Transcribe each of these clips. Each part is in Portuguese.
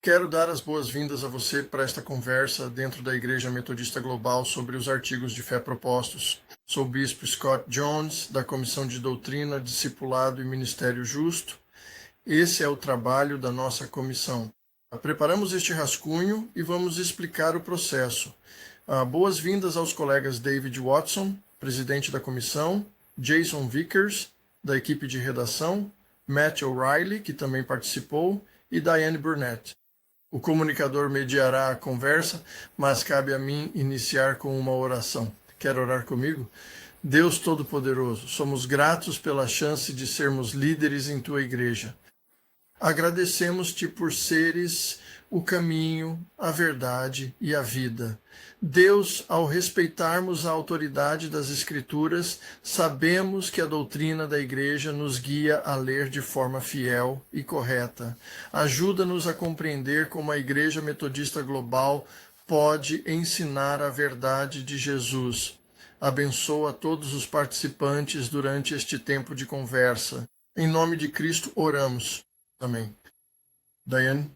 Quero dar as boas-vindas a você para esta conversa dentro da Igreja Metodista Global sobre os artigos de fé propostos. Sou o Bispo Scott Jones, da Comissão de Doutrina, Discipulado e Ministério Justo. Esse é o trabalho da nossa comissão. Preparamos este rascunho e vamos explicar o processo. Boas-vindas aos colegas David Watson, presidente da comissão, Jason Vickers, da equipe de redação, Matt O'Reilly, que também participou, e Diane Burnett. O comunicador mediará a conversa, mas cabe a mim iniciar com uma oração. Quer orar comigo? Deus Todo-Poderoso, somos gratos pela chance de sermos líderes em tua igreja. Agradecemos-te por seres o caminho, a verdade e a vida. Deus, ao respeitarmos a autoridade das Escrituras, sabemos que a doutrina da Igreja nos guia a ler de forma fiel e correta. Ajuda-nos a compreender como a Igreja Metodista Global pode ensinar a verdade de Jesus. Abençoa todos os participantes durante este tempo de conversa. Em nome de Cristo oramos. Amém. Diane?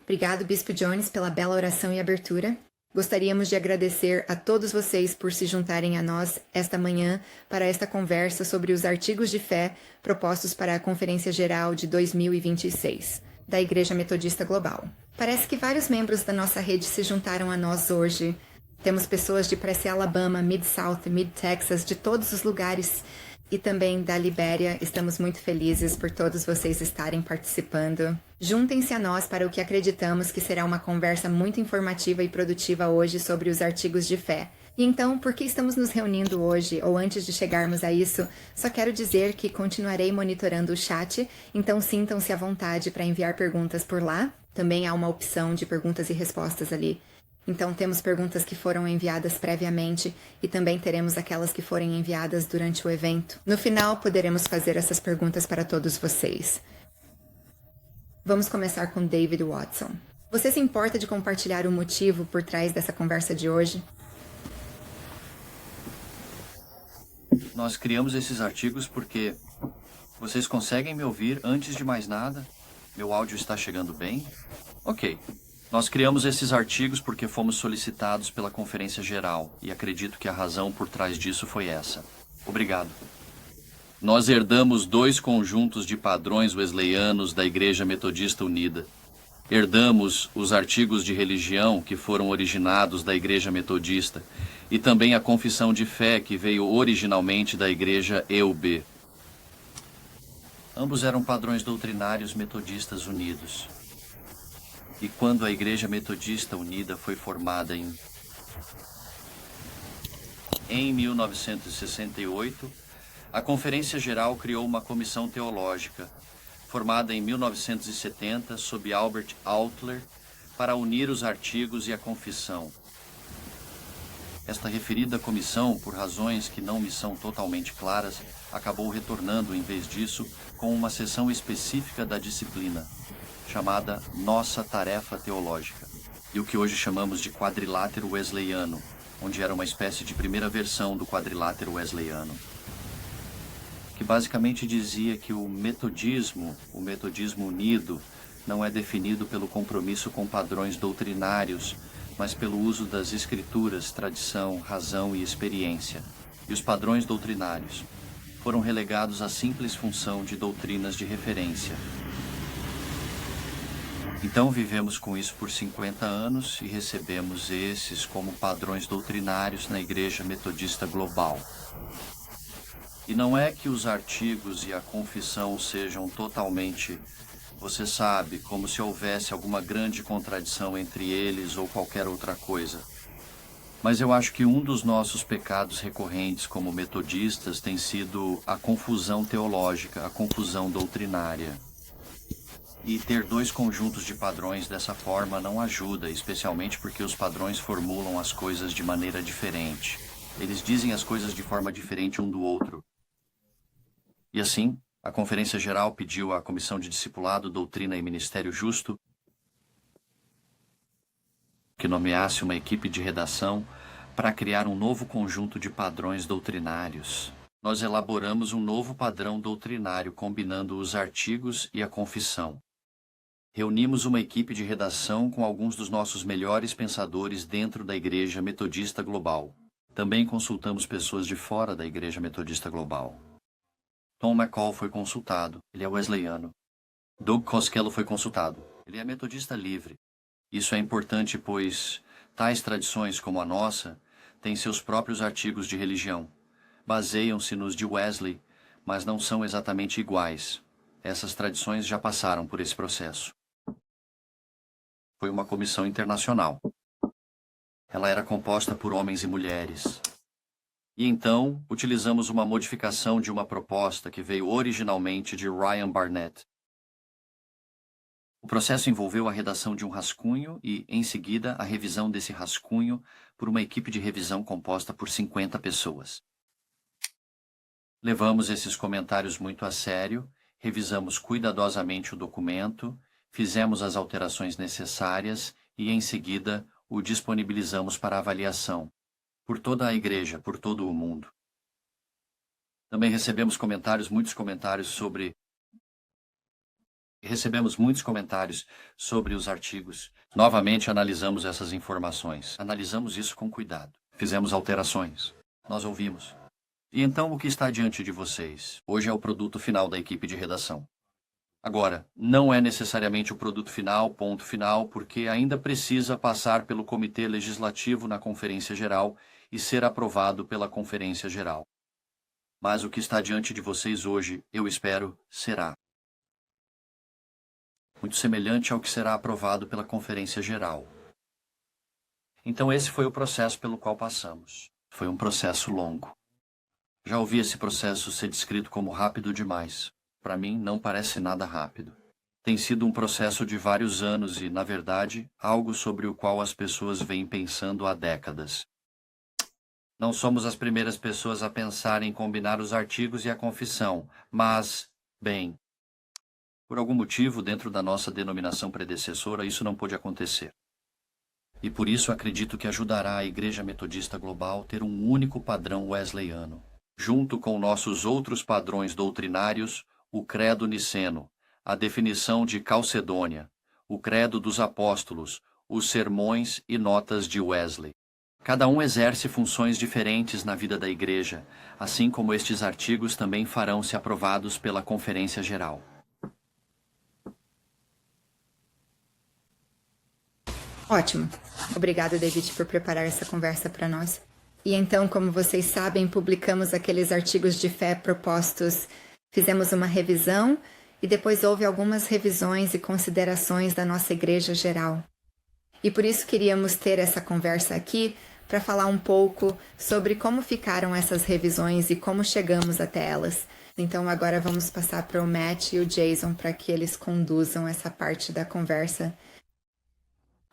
Obrigado, Bispo Jones, pela bela oração e abertura. Gostaríamos de agradecer a todos vocês por se juntarem a nós esta manhã para esta conversa sobre os artigos de fé propostos para a Conferência Geral de 2026 da Igreja Metodista Global. Parece que vários membros da nossa rede se juntaram a nós hoje. Temos pessoas de Pressi, Alabama, Mid-South, Mid-Texas, de todos os lugares e também da Libéria. Estamos muito felizes por todos vocês estarem participando. Juntem-se a nós para o que acreditamos que será uma conversa muito informativa e produtiva hoje sobre os artigos de fé. E então, por que estamos nos reunindo hoje, ou antes de chegarmos a isso, só quero dizer que continuarei monitorando o chat, então sintam-se à vontade para enviar perguntas por lá. Também há uma opção de perguntas e respostas ali. Então temos perguntas que foram enviadas previamente e também teremos aquelas que forem enviadas durante o evento. No final, poderemos fazer essas perguntas para todos vocês. Vamos começar com David Watson. Você se importa de compartilhar o motivo por trás dessa conversa de hoje? Nós criamos esses artigos porque vocês conseguem me ouvir antes de mais nada? Meu áudio está chegando bem? Ok. Nós criamos esses artigos porque fomos solicitados pela Conferência Geral e acredito que a razão por trás disso foi essa. Obrigado. Nós herdamos 2 conjuntos de padrões wesleyanos da Igreja Metodista Unida. Herdamos os artigos de religião que foram originados da Igreja Metodista e também a confissão de fé que veio originalmente da Igreja EUB. Ambos eram padrões doutrinários metodistas unidos. E quando a Igreja Metodista Unida foi formada em 1968, a Conferência Geral criou uma comissão teológica, formada em 1970 sob Albert Outler, para unir os artigos e a confissão. Esta referida comissão, por razões que não me são totalmente claras, acabou retornando, em vez disso, com uma seção específica da disciplina, chamada Nossa Tarefa Teológica, e o que hoje chamamos de quadrilátero wesleyano, onde era uma espécie de primeira versão do quadrilátero wesleyano, que basicamente dizia que o metodismo unido, não é definido pelo compromisso com padrões doutrinários, mas pelo uso das escrituras, tradição, razão e experiência. E os padrões doutrinários foram relegados à simples função de doutrinas de referência. Então vivemos com isso por 50 anos e recebemos esses como padrões doutrinários na Igreja Metodista Global. E não é que os artigos e a confissão sejam totalmente, você sabe, como se houvesse alguma grande contradição entre eles ou qualquer outra coisa. Mas eu acho que um dos nossos pecados recorrentes como metodistas tem sido a confusão teológica, a confusão doutrinária. E ter 2 conjuntos de padrões dessa forma não ajuda, especialmente porque os padrões formulam as coisas de maneira diferente. Eles dizem as coisas de forma diferente um do outro. E assim, a Conferência Geral pediu à Comissão de Discipulado, Doutrina e Ministério Justo que nomeasse uma equipe de redação para criar um novo conjunto de padrões doutrinários. Nós elaboramos um novo padrão doutrinário combinando os artigos e a confissão. Reunimos uma equipe de redação com alguns dos nossos melhores pensadores dentro da Igreja Metodista Global. Também consultamos pessoas de fora da Igreja Metodista Global. Tom McCall foi consultado, ele é wesleyano. Doug Costello foi consultado, ele é metodista livre. Isso é importante pois tais tradições como a nossa têm seus próprios artigos de religião. Baseiam-se nos de Wesley, mas não são exatamente iguais. Essas tradições já passaram por esse processo. Foi uma comissão internacional. Ela era composta por homens e mulheres. E então, utilizamos uma modificação de uma proposta que veio originalmente de Ryan Barnett. O processo envolveu a redação de um rascunho e, em seguida, a revisão desse rascunho por uma equipe de revisão composta por 50 pessoas. Levamos esses comentários muito a sério, revisamos cuidadosamente o documento, fizemos as alterações necessárias e, em seguida, o disponibilizamos para avaliação, por toda a igreja, por todo o mundo. Também recebemos muitos comentários sobre os artigos. Novamente analisamos essas informações. Analisamos isso com cuidado. Fizemos alterações. Nós ouvimos. E então o que está diante de vocês? Hoje é o produto final da equipe de redação. Agora, não é necessariamente o produto final, ponto final, porque ainda precisa passar pelo Comitê Legislativo na Conferência Geral e ser aprovado pela Conferência Geral. Mas o que está diante de vocês hoje, eu espero, será muito semelhante ao que será aprovado pela Conferência Geral. Então esse foi o processo pelo qual passamos. Foi um processo longo. Já ouvi esse processo ser descrito como rápido demais. Para mim, não parece nada rápido. Tem sido um processo de vários anos e, na verdade, algo sobre o qual as pessoas vêm pensando há décadas. Não somos as primeiras pessoas a pensar em combinar os artigos e a confissão, mas, bem, por algum motivo, dentro da nossa denominação predecessora, isso não pôde acontecer. E por isso acredito que ajudará a Igreja Metodista Global ter um único padrão wesleyano, junto com nossos outros padrões doutrinários, o Credo Niceno, a definição de Calcedônia, o Credo dos Apóstolos, os sermões e notas de Wesley. Cada um exerce funções diferentes na vida da Igreja, assim como estes artigos também farão se aprovados pela Conferência Geral. Ótimo. Obrigada, David, por preparar essa conversa para nós. E então, como vocês sabem, publicamos aqueles artigos de fé propostos. Fizemos uma revisão e depois houve algumas revisões e considerações da nossa igreja geral. E por isso queríamos ter essa conversa aqui para falar um pouco sobre como ficaram essas revisões e como chegamos até elas. Então agora vamos passar para o Matt e o Jason para que eles conduzam essa parte da conversa.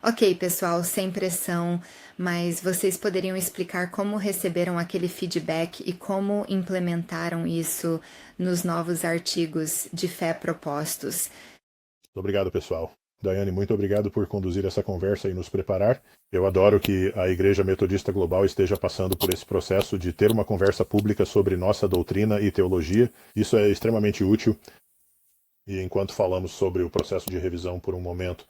Ok, pessoal, sem pressão, mas vocês poderiam explicar como receberam aquele feedback e como implementaram isso nos novos artigos de fé propostos? Obrigado, pessoal. Daiane, muito obrigado por conduzir essa conversa e nos preparar. Eu adoro que a Igreja Metodista Global esteja passando por esse processo de ter uma conversa pública sobre nossa doutrina e teologia. Isso é extremamente útil. E enquanto falamos sobre o processo de revisão por um momento,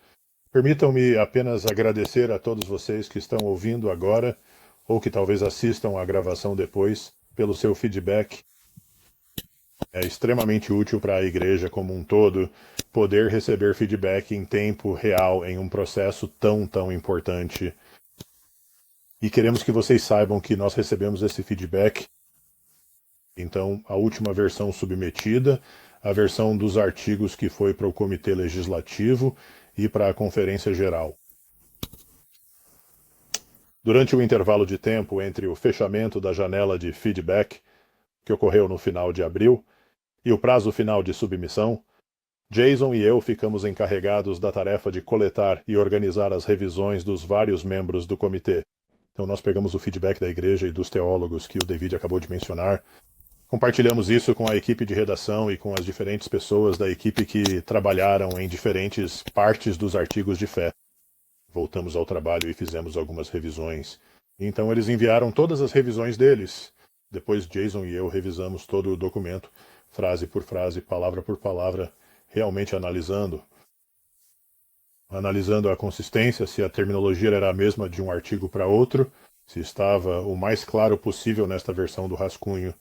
permitam-me apenas agradecer a todos vocês que estão ouvindo agora ou que talvez assistam a gravação depois pelo seu feedback. É extremamente útil para a igreja como um todo poder receber feedback em tempo real em um processo tão importante. E queremos que vocês saibam que nós recebemos esse feedback. Então, a última versão submetida, a versão dos artigos que foi para o Comitê Legislativo e para a Conferência Geral. Durante o intervalo de tempo entre o fechamento da janela de feedback, que ocorreu no final de abril, e o prazo final de submissão, Jason e eu ficamos encarregados da tarefa de coletar e organizar as revisões dos vários membros do comitê. Então nós pegamos o feedback da igreja e dos teólogos que o David acabou de mencionar, compartilhamos isso com a equipe de redação e com as diferentes pessoas da equipe que trabalharam em diferentes partes dos artigos de fé. Voltamos ao trabalho e fizemos algumas revisões. Então eles enviaram todas as revisões deles. Depois Jason e eu revisamos todo o documento, frase por frase, palavra por palavra, realmente analisando. analisando a consistência, se a terminologia era a mesma de um artigo para outro, se estava o mais claro possível nesta versão do rascunho,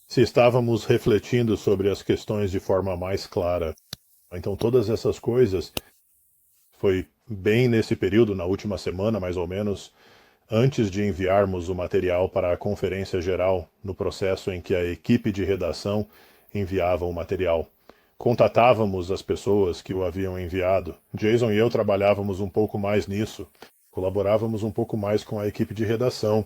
se estávamos refletindo sobre as questões de forma mais clara. Então, todas essas coisas foi bem nesse período, na última semana, mais ou menos, antes de enviarmos o material para a conferência geral, no processo em que a equipe de redação enviava o material. Contatávamos as pessoas que o haviam enviado. Jason e eu trabalhávamos um pouco mais nisso, colaborávamos um pouco mais com a equipe de redação.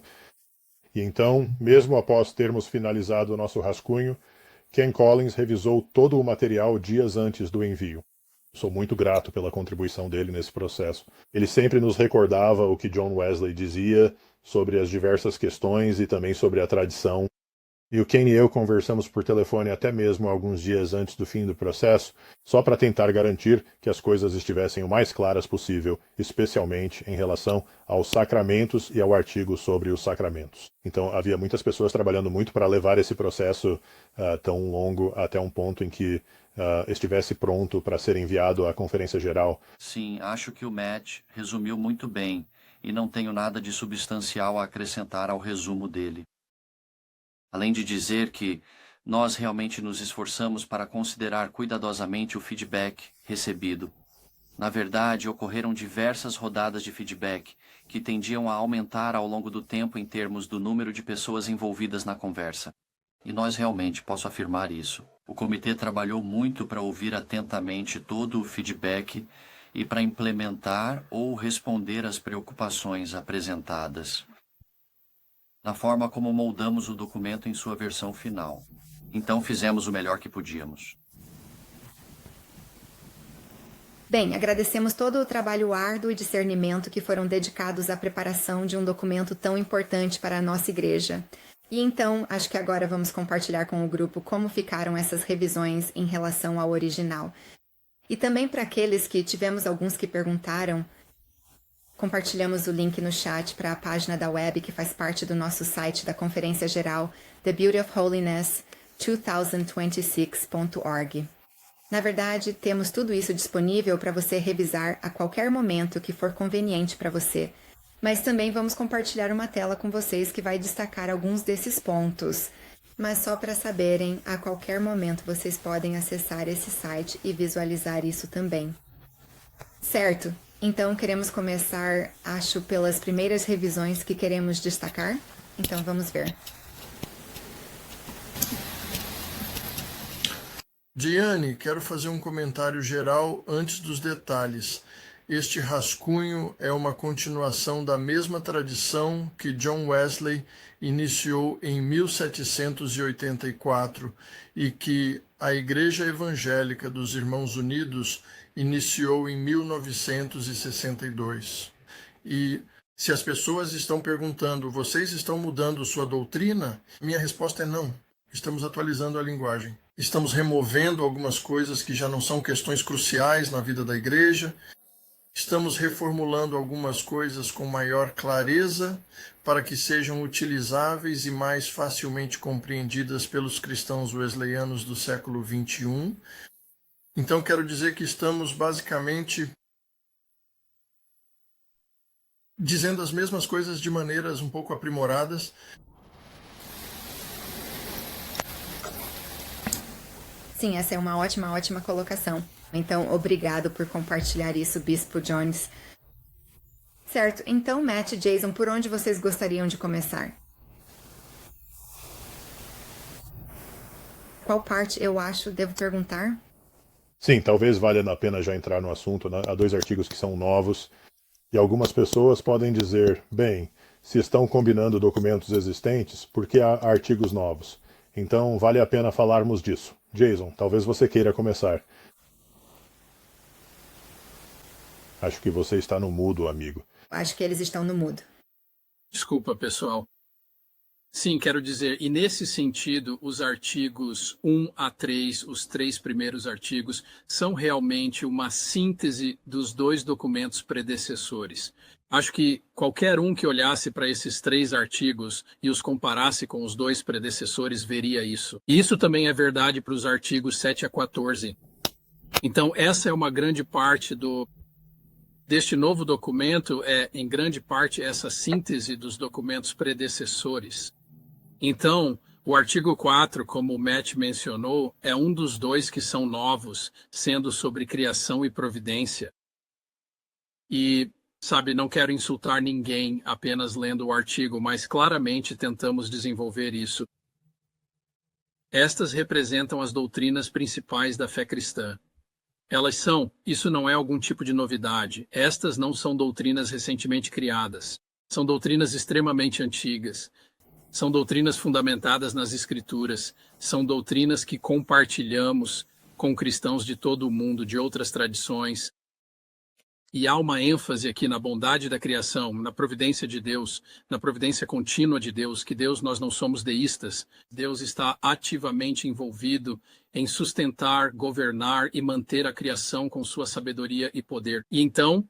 E então, mesmo após termos finalizado o nosso rascunho, Ken Collins revisou todo o material dias antes do envio. Sou muito grato pela contribuição dele nesse processo. Ele sempre nos recordava o que John Wesley dizia sobre as diversas questões e também sobre a tradição. E o Ken e eu conversamos por telefone até mesmo alguns dias antes do fim do processo, só para tentar garantir que as coisas estivessem o mais claras possível, especialmente em relação aos sacramentos e ao artigo sobre os sacramentos. Então havia muitas pessoas trabalhando muito para levar esse processo tão longo até um ponto em que estivesse pronto para ser enviado à Conferência Geral. Sim, acho que o Matt resumiu muito bem e não tenho nada de substancial a acrescentar ao resumo dele. Além de dizer que nós realmente nos esforçamos para considerar cuidadosamente o feedback recebido. Na verdade, ocorreram diversas rodadas de feedback que tendiam a aumentar ao longo do tempo em termos do número de pessoas envolvidas na conversa. E nós realmente, posso afirmar isso. O comitê trabalhou muito para ouvir atentamente todo o feedback e para implementar ou responder às preocupações apresentadas, na forma como moldamos o documento em sua versão final. Então fizemos o melhor que podíamos. Bem, agradecemos todo o trabalho árduo e discernimento que foram dedicados à preparação de um documento tão importante para a nossa igreja. E então, acho que agora vamos compartilhar com o grupo como ficaram essas revisões em relação ao original. E também para aqueles que tivemos alguns que perguntaram, compartilhamos o link no chat para a página da web que faz parte do nosso site da Conferência Geral, The Beauty of Holiness 2026.org. Na verdade, temos tudo isso disponível para você revisar a qualquer momento que for conveniente para você, mas também vamos compartilhar uma tela com vocês que vai destacar alguns desses pontos. Mas só para saberem, a qualquer momento vocês podem acessar esse site e visualizar isso também. Certo? Então, queremos começar, acho, pelas primeiras revisões que queremos destacar. Então, vamos ver. Diane, quero fazer um comentário geral antes dos detalhes. Este rascunho é uma continuação da mesma tradição que John Wesley iniciou em 1784 e que a Igreja Evangélica dos Irmãos Unidos iniciou em 1962. E se as pessoas estão perguntando, vocês estão mudando sua doutrina? Minha resposta é não. Estamos atualizando a linguagem. Estamos removendo algumas coisas que já não são questões cruciais na vida da igreja. Estamos reformulando algumas coisas com maior clareza para que sejam utilizáveis e mais facilmente compreendidas pelos cristãos wesleyanos do século XXI. Então, quero dizer que estamos basicamente dizendo as mesmas coisas de maneiras um pouco aprimoradas. Sim, essa é uma ótima colocação. Então, obrigado por compartilhar isso, Bispo Jones. Certo, então, Matt e Jason, por onde vocês gostariam de começar? Qual parte, eu acho, devo perguntar? Sim, talvez valha a pena já entrar no assunto, né? Há 2 artigos que são novos, e algumas pessoas podem dizer, bem, se estão combinando documentos existentes, por que há artigos novos? Então, vale a pena falarmos disso. Jason, talvez você queira começar. Acho que você está no mudo, amigo. Acho que eles estão no mudo. Desculpa, pessoal. Sim, quero dizer, e nesse sentido, os artigos 1 a 3, os 3 primeiros artigos, são realmente uma síntese dos 2 documentos predecessores. Acho que qualquer um que olhasse para esses 3 artigos e os comparasse com os 2 predecessores veria isso. E isso também é verdade para os artigos 7 a 14. Então, essa é uma grande parte deste novo documento, em grande parte, essa síntese dos documentos predecessores. Então, o artigo 4, como o Matt mencionou, é um dos dois que são novos, sendo sobre criação e providência. E, sabe, não quero insultar ninguém apenas lendo o artigo, mas claramente tentamos desenvolver isso. Estas representam as doutrinas principais da fé cristã. Isso não é algum tipo de novidade. Estas não são doutrinas recentemente criadas. São doutrinas extremamente antigas. São doutrinas fundamentadas nas Escrituras. São doutrinas que compartilhamos com cristãos de todo o mundo, de outras tradições. E há uma ênfase aqui na bondade da criação, na providência de Deus, na providência contínua de Deus, que nós não somos deístas. Deus está ativamente envolvido em sustentar, governar e manter a criação com sua sabedoria e poder. E então,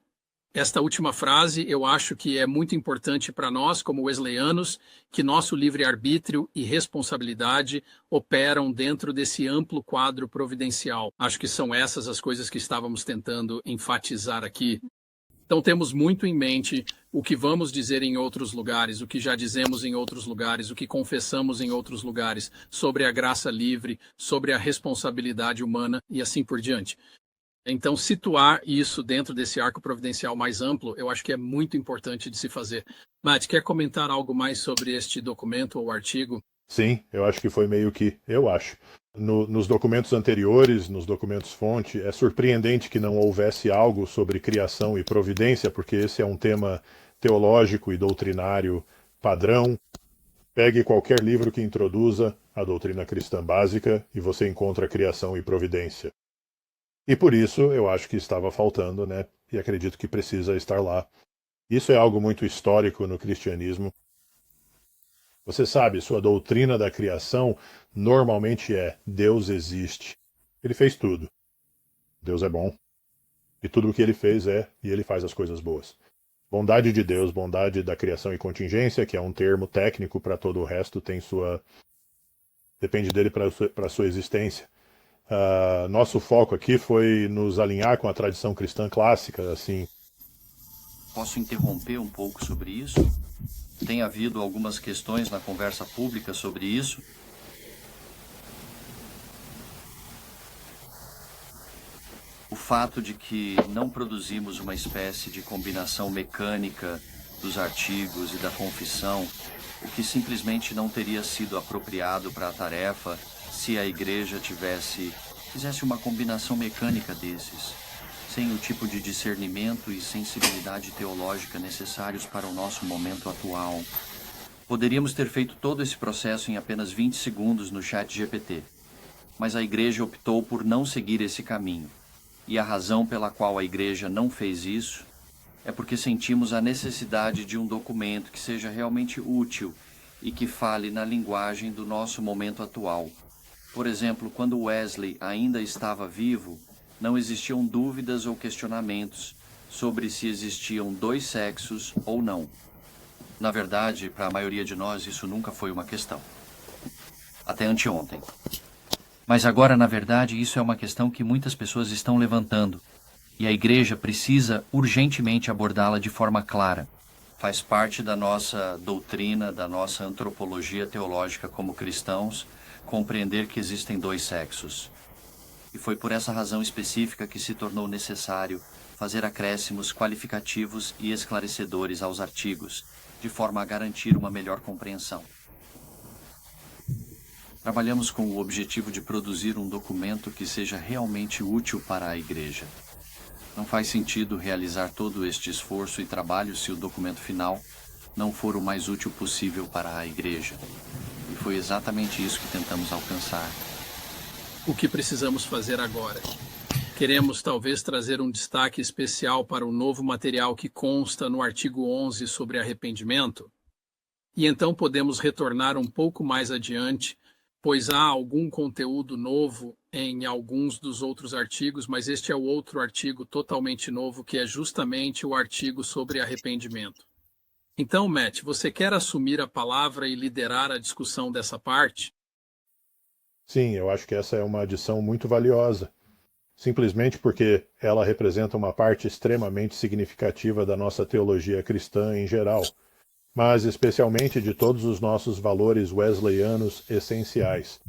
esta última frase eu acho que é muito importante para nós, como wesleyanos, que nosso livre-arbítrio e responsabilidade operam dentro desse amplo quadro providencial. Acho que são essas as coisas que estávamos tentando enfatizar aqui. Então temos muito em mente o que vamos dizer em outros lugares, o que já dizemos em outros lugares, o que confessamos em outros lugares, sobre a graça livre, sobre a responsabilidade humana e assim por diante. Então, situar isso dentro desse arco providencial mais amplo, eu acho que é muito importante de se fazer. Matt, quer comentar algo mais sobre este documento ou artigo? Sim, eu acho que foi meio que, eu acho. Nos documentos anteriores, nos documentos fonte, é surpreendente que não houvesse algo sobre criação e providência, porque esse é um tema teológico e doutrinário padrão. Pegue qualquer livro que introduza a doutrina cristã básica e você encontra criação e providência. E por isso eu acho que estava faltando, né? E acredito que precisa estar lá. Isso é algo muito histórico no cristianismo. Você sabe, sua doutrina da criação normalmente é: Deus existe. Ele fez tudo. Deus é bom. E tudo o que ele fez e ele faz as coisas boas. Bondade de Deus, bondade da criação e contingência, que é um termo técnico para todo o resto, depende dele para a sua existência. Nosso foco aqui foi nos alinhar com a tradição cristã clássica, assim. Posso interromper um pouco sobre isso? Tem havido algumas questões na conversa pública sobre isso. O fato de que não produzimos uma espécie de combinação mecânica dos artigos e da confissão, o que simplesmente não teria sido apropriado para a tarefa se a igreja fizesse uma combinação mecânica desses, sem o tipo de discernimento e sensibilidade teológica necessários para o nosso momento atual. Poderíamos ter feito todo esse processo em apenas 20 segundos no ChatGPT, mas a igreja optou por não seguir esse caminho. E a razão pela qual a igreja não fez isso é porque sentimos a necessidade de um documento que seja realmente útil e que fale na linguagem do nosso momento atual. Por exemplo, quando Wesley ainda estava vivo, não existiam dúvidas ou questionamentos sobre se existiam dois sexos ou não. Na verdade, para a maioria de nós, isso nunca foi uma questão. Até anteontem. Mas agora, na verdade, isso é uma questão que muitas pessoas estão levantando. E a igreja precisa urgentemente abordá-la de forma clara. Faz parte da nossa doutrina, da nossa antropologia teológica como cristãos, compreender que existem dois sexos. E foi por essa razão específica que se tornou necessário fazer acréscimos qualificativos e esclarecedores aos artigos, de forma a garantir uma melhor compreensão. Trabalhamos com o objetivo de produzir um documento que seja realmente útil para a igreja. Não faz sentido realizar todo este esforço e trabalho se o documento final não for o mais útil possível para a igreja. E foi exatamente isso que tentamos alcançar. O que precisamos fazer agora? Queremos talvez trazer um destaque especial para o novo material que consta no artigo 11 sobre arrependimento? E então podemos retornar um pouco mais adiante, pois há algum conteúdo novo em alguns dos outros artigos, mas este é o outro artigo totalmente novo, que é justamente o artigo sobre arrependimento. Então, Matt, você quer assumir a palavra e liderar a discussão dessa parte? Sim, eu acho que essa é uma adição muito valiosa. simplesmente porque ela representa uma parte extremamente significativa da nossa teologia cristã em geral, mas especialmente de todos os nossos valores wesleyanos essenciais.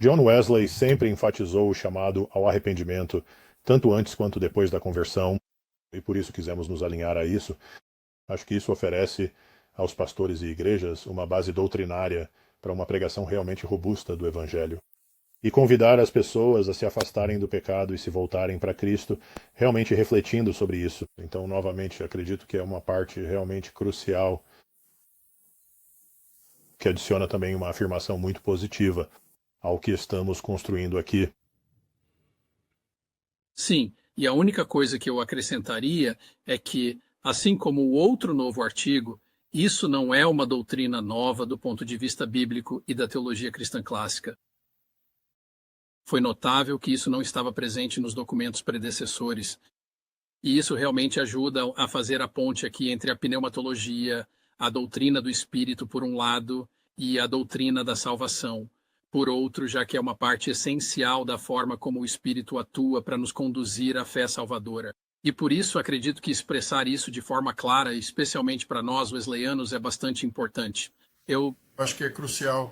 John Wesley sempre enfatizou o chamado ao arrependimento, tanto antes quanto depois da conversão, e por isso quisemos nos alinhar a isso. Acho que isso oferece aos pastores e igrejas uma base doutrinária para uma pregação realmente robusta do Evangelho. E convidar as pessoas a se afastarem do pecado e se voltarem para Cristo, realmente refletindo sobre isso. Então, novamente, acredito que é uma parte realmente crucial, que adiciona também uma afirmação muito positiva ao que estamos construindo aqui. Sim, e a única coisa que eu acrescentaria é que, assim como o outro novo artigo, isso não é uma doutrina nova do ponto de vista bíblico e da teologia cristã clássica. Foi notável que isso não estava presente nos documentos predecessores, e isso realmente ajuda a fazer a ponte aqui entre a pneumatologia, a doutrina do Espírito, por um lado, e a doutrina da salvação, por outro, já que é uma parte essencial da forma como o Espírito atua para nos conduzir à fé salvadora. E por isso acredito que expressar isso de forma clara, especialmente para nós wesleyanos, é bastante importante. Eu acho que é crucial.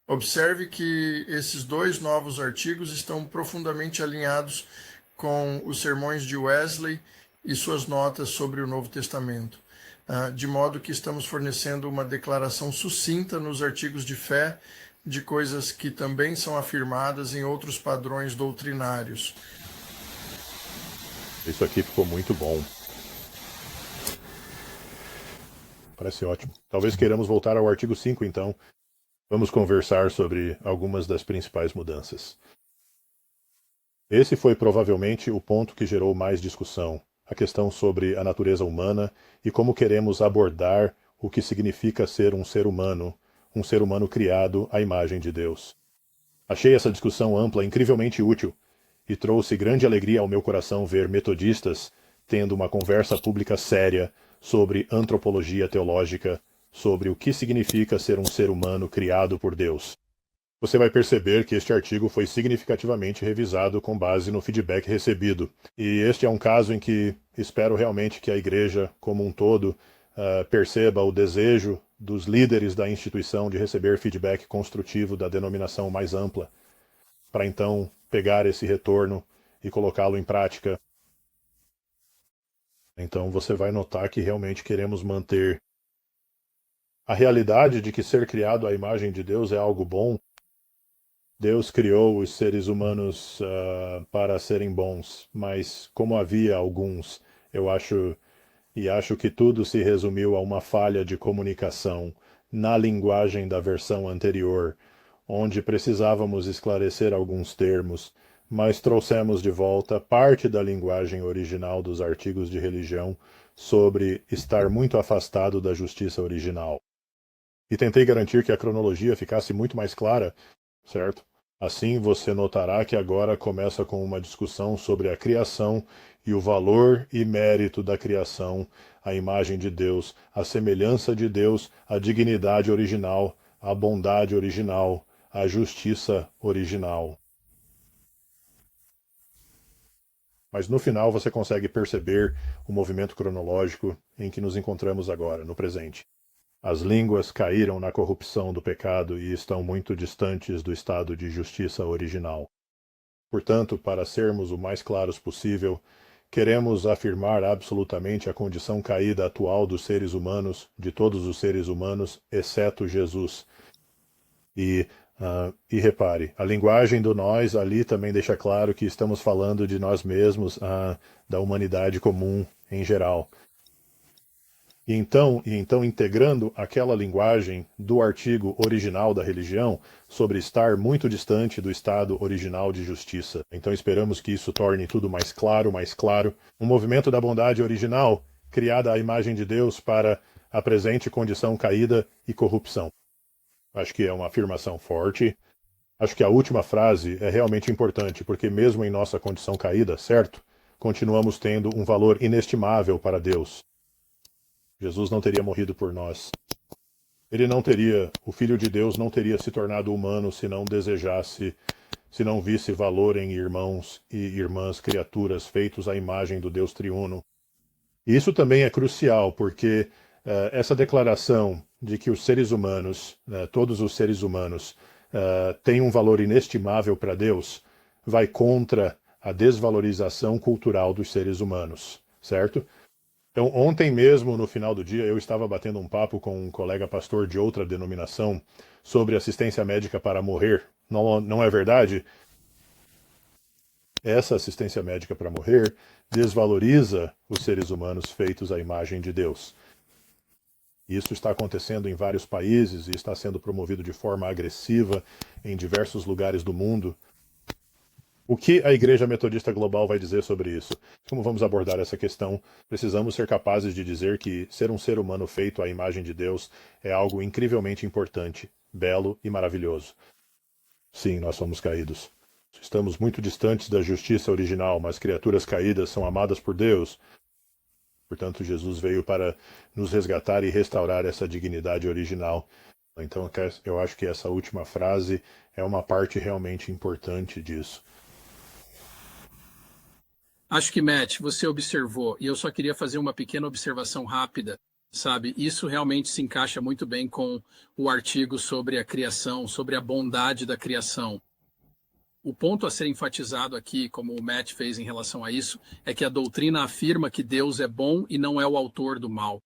Observe que esses dois novos artigos estão profundamente alinhados com os sermões de Wesley e suas notas sobre o Novo Testamento, de modo que estamos fornecendo uma declaração sucinta nos artigos de fé de coisas que também são afirmadas em outros padrões doutrinários. Isso aqui ficou muito bom. Parece ótimo. Talvez queiramos voltar ao artigo 5, então. Vamos conversar sobre algumas das principais mudanças. Esse foi provavelmente o ponto que gerou mais discussão, a questão sobre a natureza humana e como queremos abordar o que significa ser um ser humano criado à imagem de Deus. Achei essa discussão ampla incrivelmente útil e trouxe grande alegria ao meu coração ver metodistas tendo uma conversa pública séria sobre antropologia teológica, sobre o que significa ser um ser humano criado por Deus. Você vai perceber que este artigo foi significativamente revisado com base no feedback recebido. E este é um caso em que espero realmente que a igreja, como um todo, perceba o desejo dos líderes da instituição de receber feedback construtivo da denominação mais ampla, para então pegar esse retorno e colocá-lo em prática. Então você vai notar que realmente queremos manter a realidade de que ser criado à imagem de Deus é algo bom. Deus criou os seres humanos para serem bons, mas como havia alguns, eu acho que tudo se resumiu a uma falha de comunicação na linguagem da versão anterior, onde precisávamos esclarecer alguns termos, mas trouxemos de volta parte da linguagem original dos artigos de religião sobre estar muito afastado da justiça original. E tentei garantir que a cronologia ficasse muito mais clara, certo? Assim você notará que agora começa com uma discussão sobre a criação e o valor e mérito da criação, a imagem de Deus, a semelhança de Deus, a dignidade original, a bondade original, a justiça original. Mas no final você consegue perceber o movimento cronológico em que nos encontramos agora, no presente. As línguas caíram na corrupção do pecado e estão muito distantes do estado de justiça original. Portanto, para sermos o mais claros possível, queremos afirmar absolutamente a condição caída atual dos seres humanos, de todos os seres humanos, exceto Jesus. E repare, a linguagem do nós ali também deixa claro que estamos falando de nós mesmos, da humanidade comum em geral. E então, integrando aquela linguagem do artigo original da religião sobre estar muito distante do estado original de justiça. Então esperamos que isso torne tudo mais claro. Um movimento da bondade original, criada à imagem de Deus para a presente condição caída e corrupção. Acho que é uma afirmação forte. Acho que a última frase é realmente importante, porque mesmo em nossa condição caída, certo? Continuamos tendo um valor inestimável para Deus. Jesus não teria morrido por nós. O Filho de Deus não teria se tornado humano se não desejasse se não visse valor em irmãos e irmãs, criaturas feitos à imagem do Deus triuno. E isso também é crucial, porque essa declaração de que os seres humanos, todos os seres humanos, têm um valor inestimável para Deus, vai contra a desvalorização cultural dos seres humanos, certo? Então, ontem mesmo, no final do dia, eu estava batendo um papo com um colega pastor de outra denominação sobre assistência médica para morrer. Não é verdade? Essa assistência médica para morrer desvaloriza os seres humanos feitos à imagem de Deus. Isso está acontecendo em vários países e está sendo promovido de forma agressiva em diversos lugares do mundo. O que a Igreja Metodista Global vai dizer sobre isso? Como vamos abordar essa questão? Precisamos ser capazes de dizer que ser um ser humano feito à imagem de Deus é algo incrivelmente importante, belo e maravilhoso. Sim, nós somos caídos. Estamos muito distantes da justiça original, mas criaturas caídas são amadas por Deus. Portanto, Jesus veio para nos resgatar e restaurar essa dignidade original. Então, eu acho que essa última frase é uma parte realmente importante disso. Acho que, Matt, você observou, e eu só queria fazer uma pequena observação rápida, sabe? Isso realmente se encaixa muito bem com o artigo sobre a criação, sobre a bondade da criação. O ponto a ser enfatizado aqui, como o Matt fez em relação a isso, é que a doutrina afirma que Deus é bom e não é o autor do mal.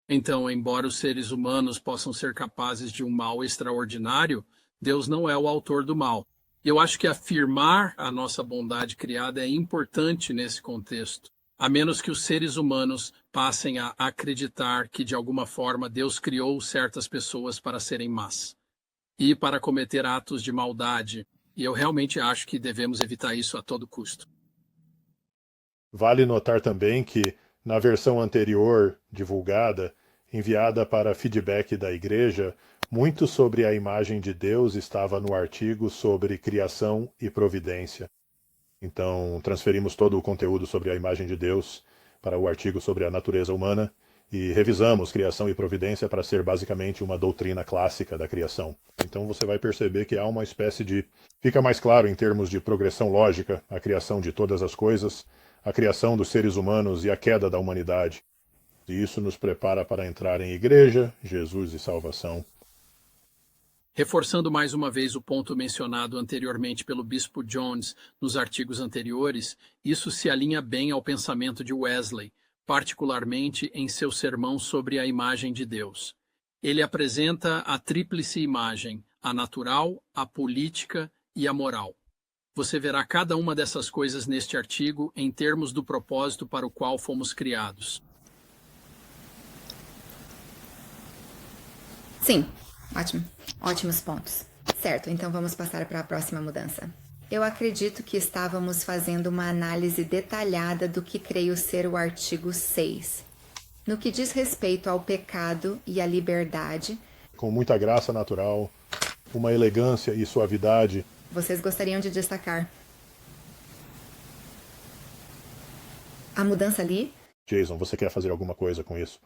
Então, embora os seres humanos possam ser capazes de um mal extraordinário, Deus não é o autor do mal. E eu acho que afirmar a nossa bondade criada é importante nesse contexto, a menos que os seres humanos passem a acreditar que, de alguma forma, Deus criou certas pessoas para serem más e para cometer atos de maldade. E eu realmente acho que devemos evitar isso a todo custo. Vale notar também que, na versão anterior divulgada, enviada para feedback da igreja, muito sobre a imagem de Deus estava no artigo sobre criação e providência. Então, transferimos todo o conteúdo sobre a imagem de Deus para o artigo sobre a natureza humana e revisamos criação e providência para ser basicamente uma doutrina clássica da criação. Então você vai perceber que há uma espécie de... Fica mais claro em termos de progressão lógica, a criação de todas as coisas, a criação dos seres humanos e a queda da humanidade. E isso nos prepara para entrar em igreja, Jesus e salvação. Reforçando mais uma vez o ponto mencionado anteriormente pelo Bispo Jones nos artigos anteriores, isso se alinha bem ao pensamento de Wesley, particularmente em seu sermão sobre a imagem de Deus. Ele apresenta a tríplice imagem, a natural, a política e a moral. Você verá cada uma dessas coisas neste artigo em termos do propósito para o qual fomos criados. Sim, ótimo. Ótimos pontos. Certo, então vamos passar para a próxima mudança. Eu acredito que estávamos fazendo uma análise detalhada do que creio ser o artigo 6. No que diz respeito ao pecado e à liberdade, Com muita graça natural, uma elegância e suavidade. vocês gostariam de destacar a mudança ali? Jason, você quer fazer alguma coisa com isso?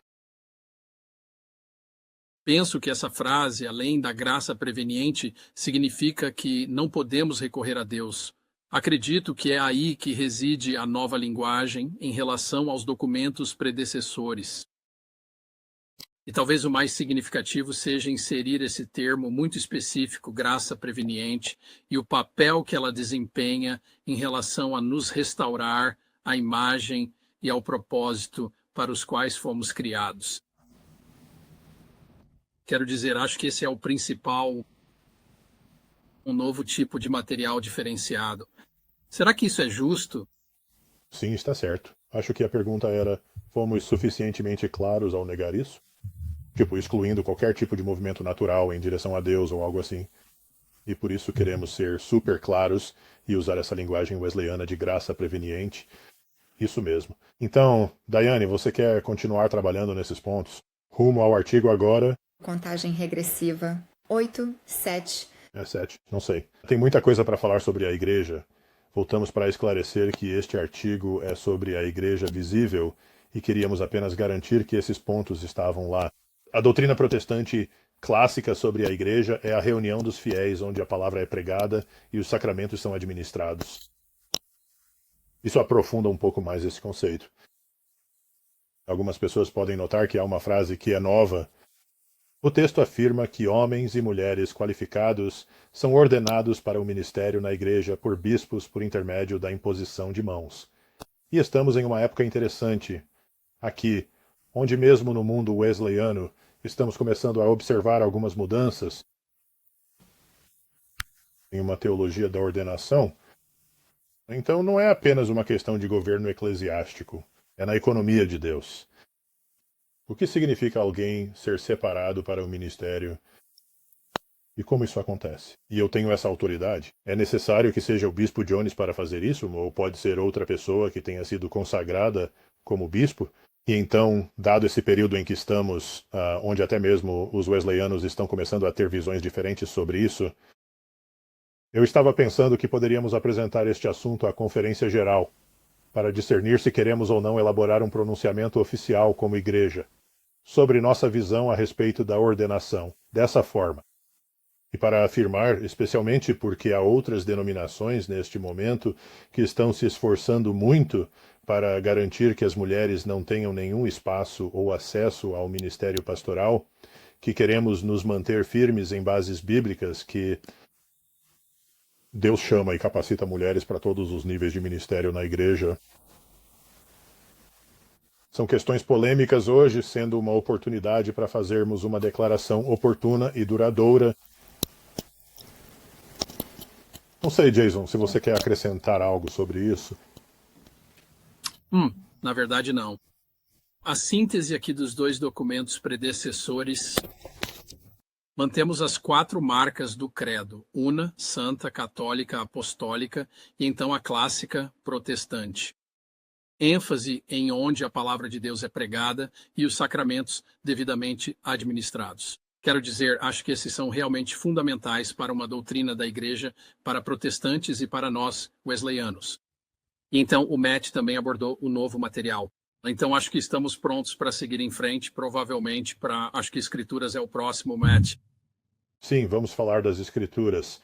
Penso que essa frase, além da graça preveniente, significa que não podemos recorrer a Deus. Acredito que é aí que reside a nova linguagem em relação aos documentos predecessores. E talvez o mais significativo seja inserir esse termo muito específico, graça preveniente, e o papel que ela desempenha em relação a nos restaurar à imagem e ao propósito para os quais fomos criados. Quero dizer, acho que esse é o principal, um novo tipo de material diferenciado. Será que isso é justo? Sim, está certo. Acho que a pergunta era: fomos suficientemente claros ao negar isso? Tipo, excluindo qualquer tipo de movimento natural em direção a Deus ou algo assim. E por isso queremos ser super claros e usar essa linguagem wesleyana de graça preveniente. Isso mesmo. Então, Daiane, você quer continuar trabalhando nesses pontos? Rumo ao artigo agora. Contagem regressiva. 8, 7. É 7, não sei. Tem muita coisa para falar sobre a igreja. Voltamos para esclarecer que este artigo é sobre a igreja visível e queríamos apenas garantir que esses pontos estavam lá. A doutrina protestante clássica sobre a igreja é a reunião dos fiéis, onde a palavra é pregada e os sacramentos são administrados. Isso aprofunda um pouco mais esse conceito. Algumas pessoas podem notar que há uma frase que é nova. O texto afirma que homens e mulheres qualificados são ordenados para o ministério na igreja por bispos por intermédio da imposição de mãos. E estamos em uma época interessante aqui, onde mesmo no mundo wesleyano estamos começando a observar algumas mudanças em uma teologia da ordenação. Então não é apenas uma questão de governo eclesiástico, é na economia de Deus. O que significa alguém ser separado para o ministério? E como isso acontece? E eu tenho essa autoridade? É necessário que seja o bispo Jones para fazer isso? Ou pode ser outra pessoa que tenha sido consagrada como bispo? E então, dado esse período em que estamos, onde até mesmo os wesleyanos estão começando a ter visões diferentes sobre isso, eu estava pensando que poderíamos apresentar este assunto à Conferência Geral, para discernir se queremos ou não elaborar um pronunciamento oficial como igreja, sobre nossa visão a respeito da ordenação, dessa forma. E para afirmar, especialmente porque há outras denominações neste momento que estão se esforçando muito para garantir que as mulheres não tenham nenhum espaço ou acesso ao ministério pastoral, que queremos nos manter firmes em bases bíblicas que Deus chama e capacita mulheres para todos os níveis de ministério na igreja. São questões polêmicas hoje, sendo uma oportunidade para fazermos uma declaração oportuna e duradoura. Não sei, Jason, se você quer acrescentar algo sobre isso. Na verdade, não. A síntese aqui dos dois documentos predecessores, mantemos as 4 marcas do credo: una, santa, católica, apostólica e então a clássica protestante. ênfase em onde a palavra de Deus é pregada e os sacramentos devidamente administrados. Quero dizer, acho que esses são realmente fundamentais para uma doutrina da igreja, para protestantes e para nós, wesleyanos. E então o Matt também abordou o novo material. Então acho que estamos prontos para seguir em frente, provavelmente acho que Escrituras é o próximo, Matt. Sim, vamos falar das Escrituras.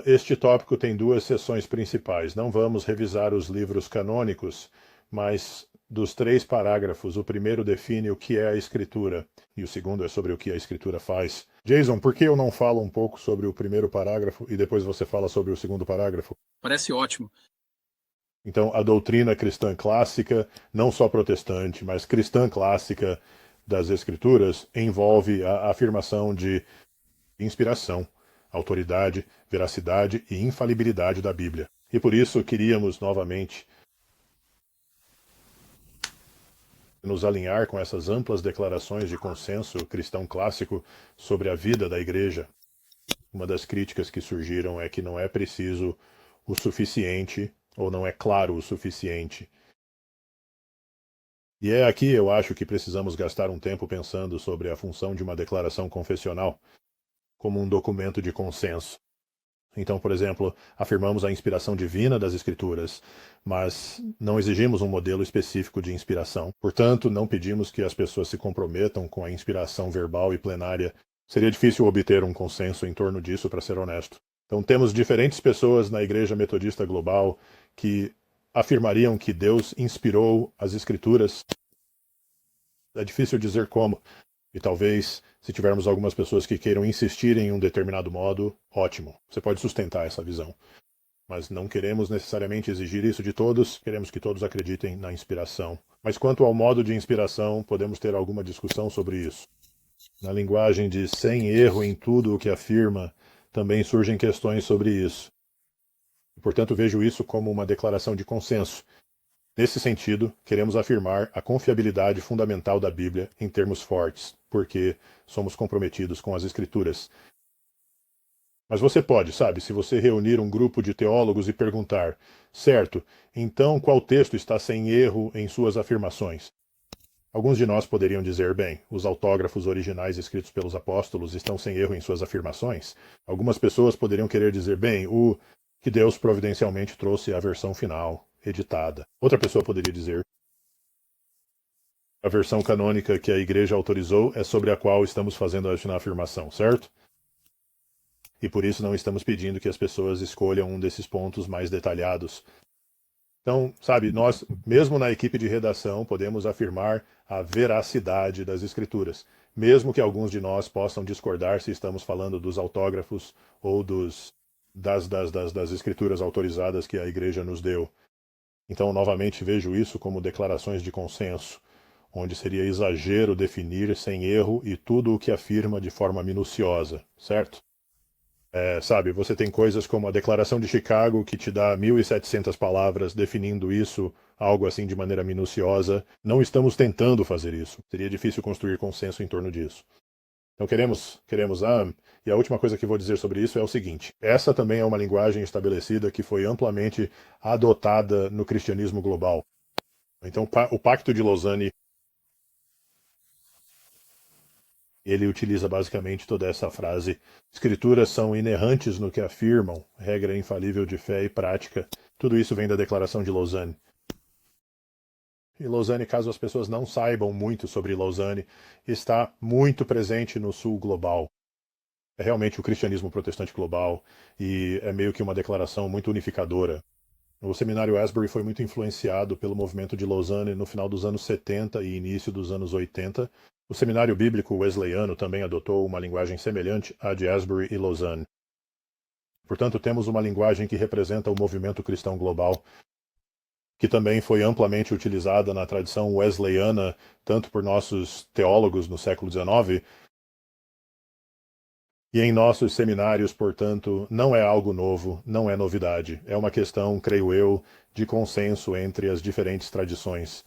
Este tópico tem 2 seções principais. Não vamos revisar os livros canônicos, mas dos 3 parágrafos, o primeiro define o que é a Escritura, e o segundo é sobre o que a Escritura faz. Jason, por que eu não falo um pouco sobre o primeiro parágrafo e depois você fala sobre o segundo parágrafo? Parece ótimo. Então, a doutrina cristã clássica, não só protestante, mas cristã clássica das Escrituras, envolve a afirmação de inspiração, autoridade, veracidade e infalibilidade da Bíblia. E por isso queríamos novamente nos alinhar com essas amplas declarações de consenso cristão clássico sobre a vida da igreja. Uma das críticas que surgiram é que não é preciso o suficiente, ou não é claro o suficiente. E é aqui eu acho que precisamos gastar um tempo pensando sobre a função de uma declaração confessional como um documento de consenso. Então, por exemplo, afirmamos a inspiração divina das Escrituras, mas não exigimos um modelo específico de inspiração. Portanto, não pedimos que as pessoas se comprometam com a inspiração verbal e plenária. Seria difícil obter um consenso em torno disso, para ser honesto. Então, temos diferentes pessoas na Igreja Metodista Global que afirmariam que Deus inspirou as Escrituras. É difícil dizer como. E talvez, se tivermos algumas pessoas que queiram insistir em um determinado modo, ótimo. Você pode sustentar essa visão. Mas não queremos necessariamente exigir isso de todos, queremos que todos acreditem na inspiração. Mas quanto ao modo de inspiração, podemos ter alguma discussão sobre isso. Na linguagem de sem erro em tudo o que afirma, também surgem questões sobre isso. E, portanto, vejo isso como uma declaração de consenso. Nesse sentido, queremos afirmar a confiabilidade fundamental da Bíblia em termos fortes, porque somos comprometidos com as Escrituras. Mas você pode, sabe, se você reunir um grupo de teólogos e perguntar, certo, então qual texto está sem erro em suas afirmações? Alguns de nós poderiam dizer, bem, os autógrafos originais escritos pelos apóstolos estão sem erro em suas afirmações. Algumas pessoas poderiam querer dizer, bem, que Deus providencialmente trouxe a versão final editada. Outra pessoa poderia dizer, A versão canônica que a igreja autorizou é sobre a qual estamos fazendo a afirmação, certo? E por isso não estamos pedindo que as pessoas escolham um desses pontos mais detalhados. Então, sabe, nós, mesmo na equipe de redação, podemos afirmar a veracidade das escrituras, mesmo que alguns de nós possam discordar se estamos falando dos autógrafos ou das escrituras autorizadas que a igreja nos deu. Então, novamente, vejo isso como declarações de consenso, onde seria exagero definir sem erro e tudo o que afirma de forma minuciosa, certo? Sabe, você tem coisas como a Declaração de Chicago, que te dá 1.700 palavras definindo isso, algo assim de maneira minuciosa. Não estamos tentando fazer isso. Seria difícil construir consenso em torno disso. Então queremos, e a última coisa que vou dizer sobre isso é o seguinte: essa também é uma linguagem estabelecida que foi amplamente adotada no cristianismo global. Então o Pacto de Lausanne, ele utiliza basicamente toda essa frase: escrituras são inerrantes no que afirmam, regra infalível de fé e prática. Tudo isso vem da Declaração de Lausanne. E Lausanne, caso as pessoas não saibam muito sobre Lausanne, está muito presente no sul global. É realmente o cristianismo protestante global e é meio que uma declaração muito unificadora. O seminário Asbury foi muito influenciado pelo movimento de Lausanne no final dos anos 70 e início dos anos 80. O seminário bíblico wesleyano também adotou uma linguagem semelhante à de Asbury e Lausanne. Portanto, temos uma linguagem que representa o movimento cristão global, que também foi amplamente utilizada na tradição wesleyana, tanto por nossos teólogos no século XIX, e em nossos seminários, portanto, não é algo novo, não é novidade. É uma questão, creio eu, de consenso entre as diferentes tradições.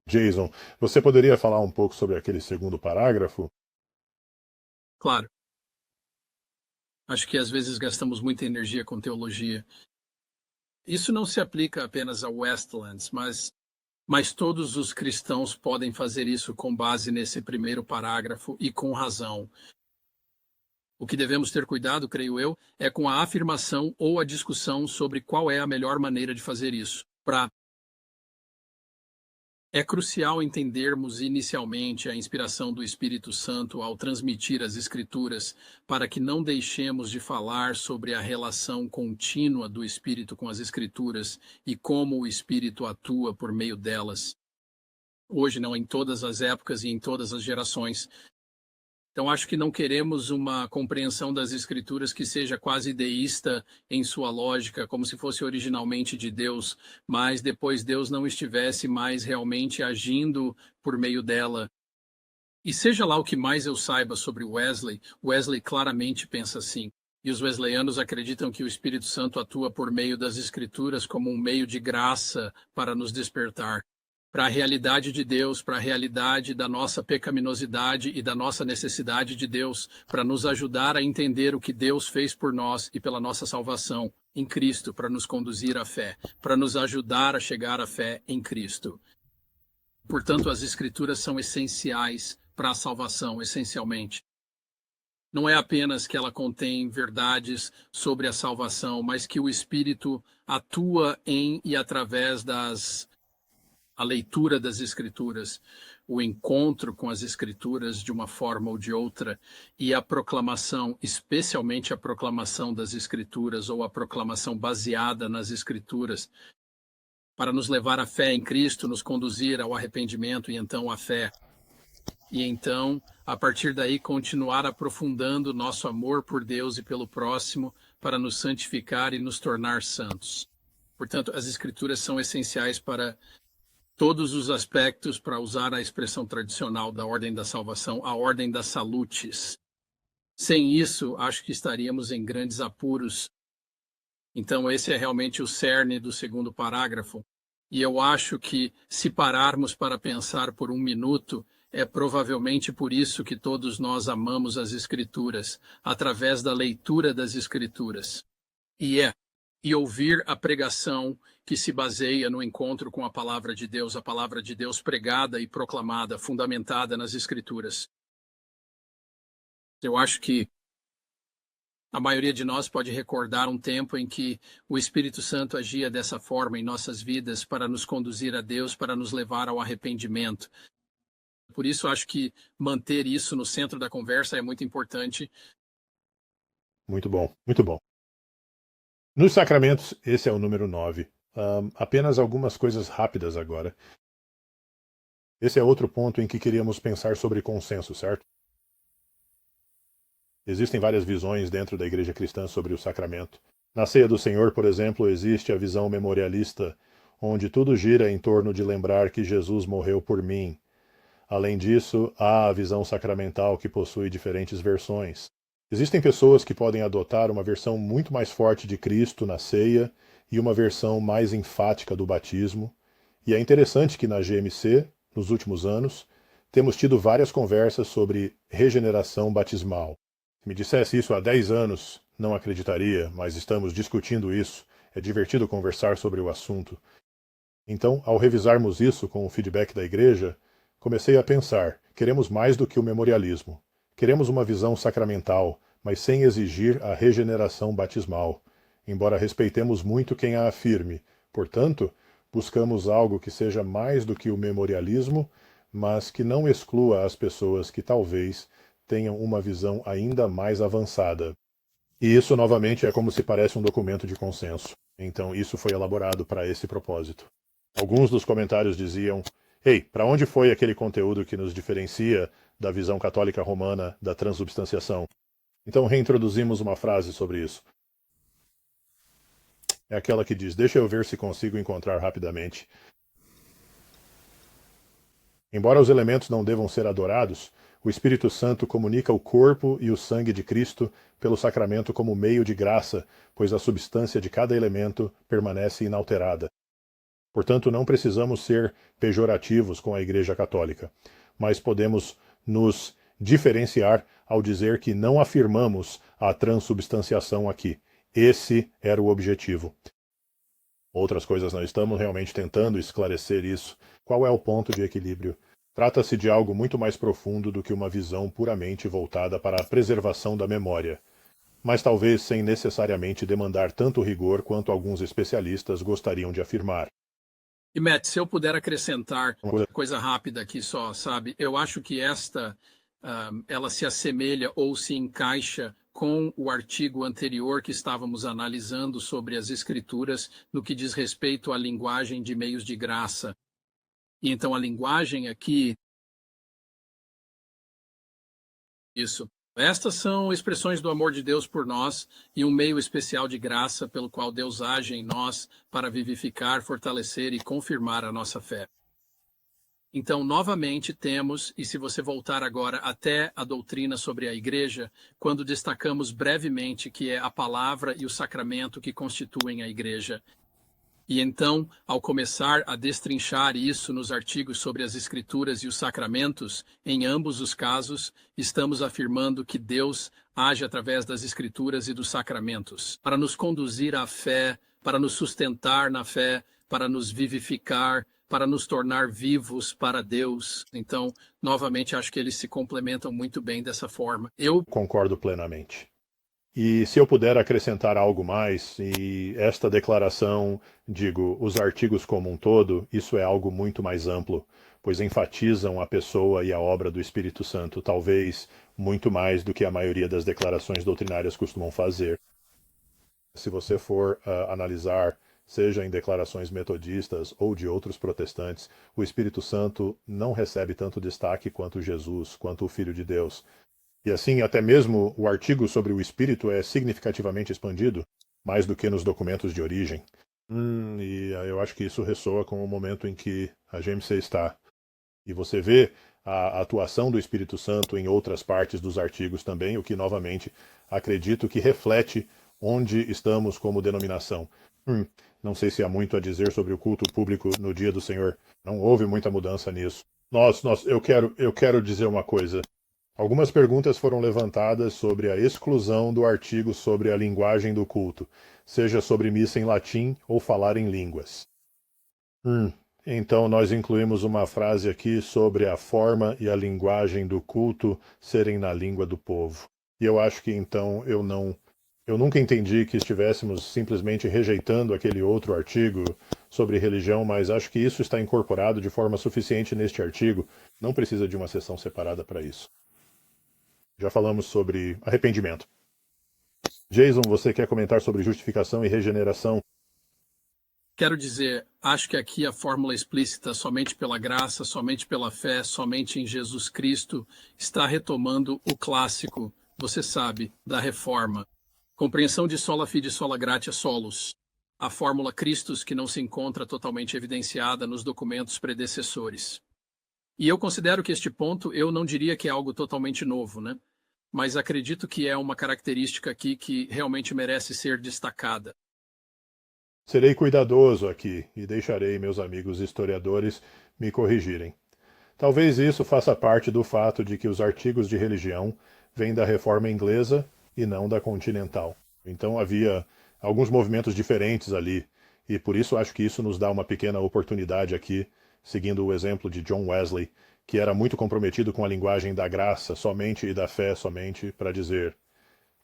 Jason, você poderia falar um pouco sobre aquele segundo parágrafo? Claro. Acho que às vezes gastamos muita energia com teologia. Isso não se aplica apenas a Westlands, mas todos os cristãos podem fazer isso com base nesse primeiro parágrafo e com razão. O que devemos ter cuidado, creio eu, é com a afirmação ou a discussão sobre qual é a melhor maneira de fazer isso. É crucial entendermos inicialmente a inspiração do Espírito Santo ao transmitir as Escrituras, para que não deixemos de falar sobre a relação contínua do Espírito com as Escrituras e como o Espírito atua por meio delas. Hoje, não em todas as épocas e em todas as gerações. Então, acho que não queremos uma compreensão das Escrituras que seja quase deísta em sua lógica, como se fosse originalmente de Deus, mas depois Deus não estivesse mais realmente agindo por meio dela. E seja lá o que mais eu saiba sobre Wesley claramente pensa assim. E os wesleyanos acreditam que o Espírito Santo atua por meio das Escrituras como um meio de graça para nos despertar para a realidade de Deus, para a realidade da nossa pecaminosidade e da nossa necessidade de Deus, para nos ajudar a entender o que Deus fez por nós e pela nossa salvação em Cristo, para nos conduzir à fé, para nos ajudar a chegar à fé em Cristo. Portanto, as Escrituras são essenciais para a salvação, essencialmente. Não é apenas que ela contém verdades sobre a salvação, mas que o Espírito atua em e através a leitura das Escrituras, o encontro com as Escrituras de uma forma ou de outra, e a proclamação, especialmente a proclamação das Escrituras, ou a proclamação baseada nas Escrituras, para nos levar à fé em Cristo, nos conduzir ao arrependimento e então à fé. E então, a partir daí, continuar aprofundando nosso amor por Deus e pelo próximo, para nos santificar e nos tornar santos. Portanto, as Escrituras são essenciais para todos os aspectos, para usar a expressão tradicional da ordem da salvação, a ordem das salutes. Sem isso, acho que estaríamos em grandes apuros. Então, esse é realmente o cerne do segundo parágrafo. E eu acho que, se pararmos para pensar por um minuto, é provavelmente por isso que todos nós amamos as Escrituras, através da leitura das Escrituras. E ouvir a pregação que se baseia no encontro com a palavra de Deus pregada e proclamada, fundamentada nas Escrituras. Eu acho que A maioria de nós pode recordar um tempo em que o Espírito Santo agia dessa forma em nossas vidas para nos conduzir a Deus, para nos levar ao arrependimento. Por isso, acho que manter isso no centro da conversa é muito importante. Muito bom, muito bom. Nos sacramentos, esse é o número 9. Apenas algumas coisas rápidas agora. Esse é outro ponto em que queríamos pensar sobre consenso, certo? Existem várias visões dentro da igreja cristã sobre o sacramento. Na Ceia do Senhor, por exemplo, existe a visão memorialista, onde tudo gira em torno de lembrar que Jesus morreu por mim. Além disso, há a visão sacramental que possui diferentes versões. Existem pessoas que podem adotar uma versão muito mais forte de Cristo na ceia e uma versão mais enfática do batismo. E é interessante que na GMC, nos últimos anos, temos tido várias conversas sobre regeneração batismal. Se me dissesse isso há 10 anos, não acreditaria, mas estamos discutindo isso. É divertido conversar sobre o assunto. Então, ao revisarmos isso com o feedback da igreja, comecei a pensar, queremos mais do que o memorialismo. Queremos uma visão sacramental, mas sem exigir a regeneração batismal, embora respeitemos muito quem a afirme. Portanto, buscamos algo que seja mais do que o memorialismo, mas que não exclua as pessoas que talvez tenham uma visão ainda mais avançada. E isso, novamente, é como se parece um documento de consenso. Então, isso foi elaborado para esse propósito. Alguns dos comentários diziam: ei, para onde foi aquele conteúdo que nos diferencia da visão católica romana da transubstanciação? Então reintroduzimos uma frase sobre isso. É aquela que diz: deixa eu ver se consigo encontrar rapidamente. Embora os elementos não devam ser adorados, o Espírito Santo comunica o corpo e o sangue de Cristo pelo sacramento como meio de graça, pois a substância de cada elemento permanece inalterada. Portanto, não precisamos ser pejorativos com a Igreja Católica, mas podemos nos diferenciar ao dizer que não afirmamos a transubstanciação aqui. Esse era o objetivo. Outras coisas não estamos realmente tentando esclarecer isso. Qual é o ponto de equilíbrio? Trata-se de algo muito mais profundo do que uma visão puramente voltada para a preservação da memória, mas talvez sem necessariamente demandar tanto rigor quanto alguns especialistas gostariam de afirmar. E Matt, se eu puder acrescentar uma coisa rápida aqui só, sabe? Eu acho que ela se assemelha ou se encaixa com o artigo anterior que estávamos analisando sobre as Escrituras no que diz respeito à linguagem de meios de graça. E então a linguagem aqui... Isso. Estas são expressões do amor de Deus por nós e um meio especial de graça pelo qual Deus age em nós para vivificar, fortalecer e confirmar a nossa fé. Então, novamente temos, e se você voltar agora até a doutrina sobre a igreja, quando destacamos brevemente que é a palavra e o sacramento que constituem a igreja. E então, ao começar a destrinchar isso nos artigos sobre as Escrituras e os sacramentos, em ambos os casos, estamos afirmando que Deus age através das Escrituras e dos sacramentos, para nos conduzir à fé, para nos sustentar na fé, para nos vivificar, para nos tornar vivos para Deus. Então, novamente, acho que eles se complementam muito bem dessa forma. Eu concordo plenamente. E se eu puder acrescentar algo mais, e esta declaração, digo, os artigos como um todo, isso é algo muito mais amplo, pois enfatizam a pessoa e a obra do Espírito Santo, talvez muito mais do que a maioria das declarações doutrinárias costumam fazer. Se você for analisar, seja em declarações metodistas ou de outros protestantes, o Espírito Santo não recebe tanto destaque quanto Jesus, quanto o Filho de Deus. E assim, até mesmo o artigo sobre o Espírito é significativamente expandido, mais do que nos documentos de origem. E eu acho que isso ressoa com o momento em que a GMC está. E você vê a atuação do Espírito Santo em outras partes dos artigos também, o que, novamente, acredito que reflete onde estamos como denominação. Não sei se há muito a dizer sobre o culto público no dia do Senhor. Não houve muita mudança nisso. Eu quero dizer uma coisa. Algumas perguntas foram levantadas sobre a exclusão do artigo sobre a linguagem do culto, seja sobre missa em latim ou falar em línguas. Então nós incluímos uma frase aqui sobre a forma e a linguagem do culto serem na língua do povo. E eu acho que então eu não Eu nunca entendi que estivéssemos simplesmente rejeitando aquele outro artigo sobre religião, mas acho que isso está incorporado de forma suficiente neste artigo. Não precisa de uma sessão separada para isso. Já falamos sobre arrependimento. Jason, você quer comentar sobre justificação e regeneração? Quero dizer, acho que aqui a fórmula explícita somente pela graça, somente pela fé, somente em Jesus Cristo está retomando o clássico, você sabe, da reforma. Compreensão de sola fide sola gratia solus. A fórmula Christus que não se encontra totalmente evidenciada nos documentos predecessores. E eu considero que este ponto, eu não diria que é algo totalmente novo, né? Mas acredito que é uma característica aqui que realmente merece ser destacada. Serei cuidadoso aqui e deixarei meus amigos historiadores me corrigirem. Talvez isso faça parte do fato de que os artigos de religião vêm da reforma inglesa e não da continental. Então havia alguns movimentos diferentes ali, e por isso acho que isso nos dá uma pequena oportunidade aqui, seguindo o exemplo de John Wesley, que era muito comprometido com a linguagem da graça somente e da fé somente, para dizer: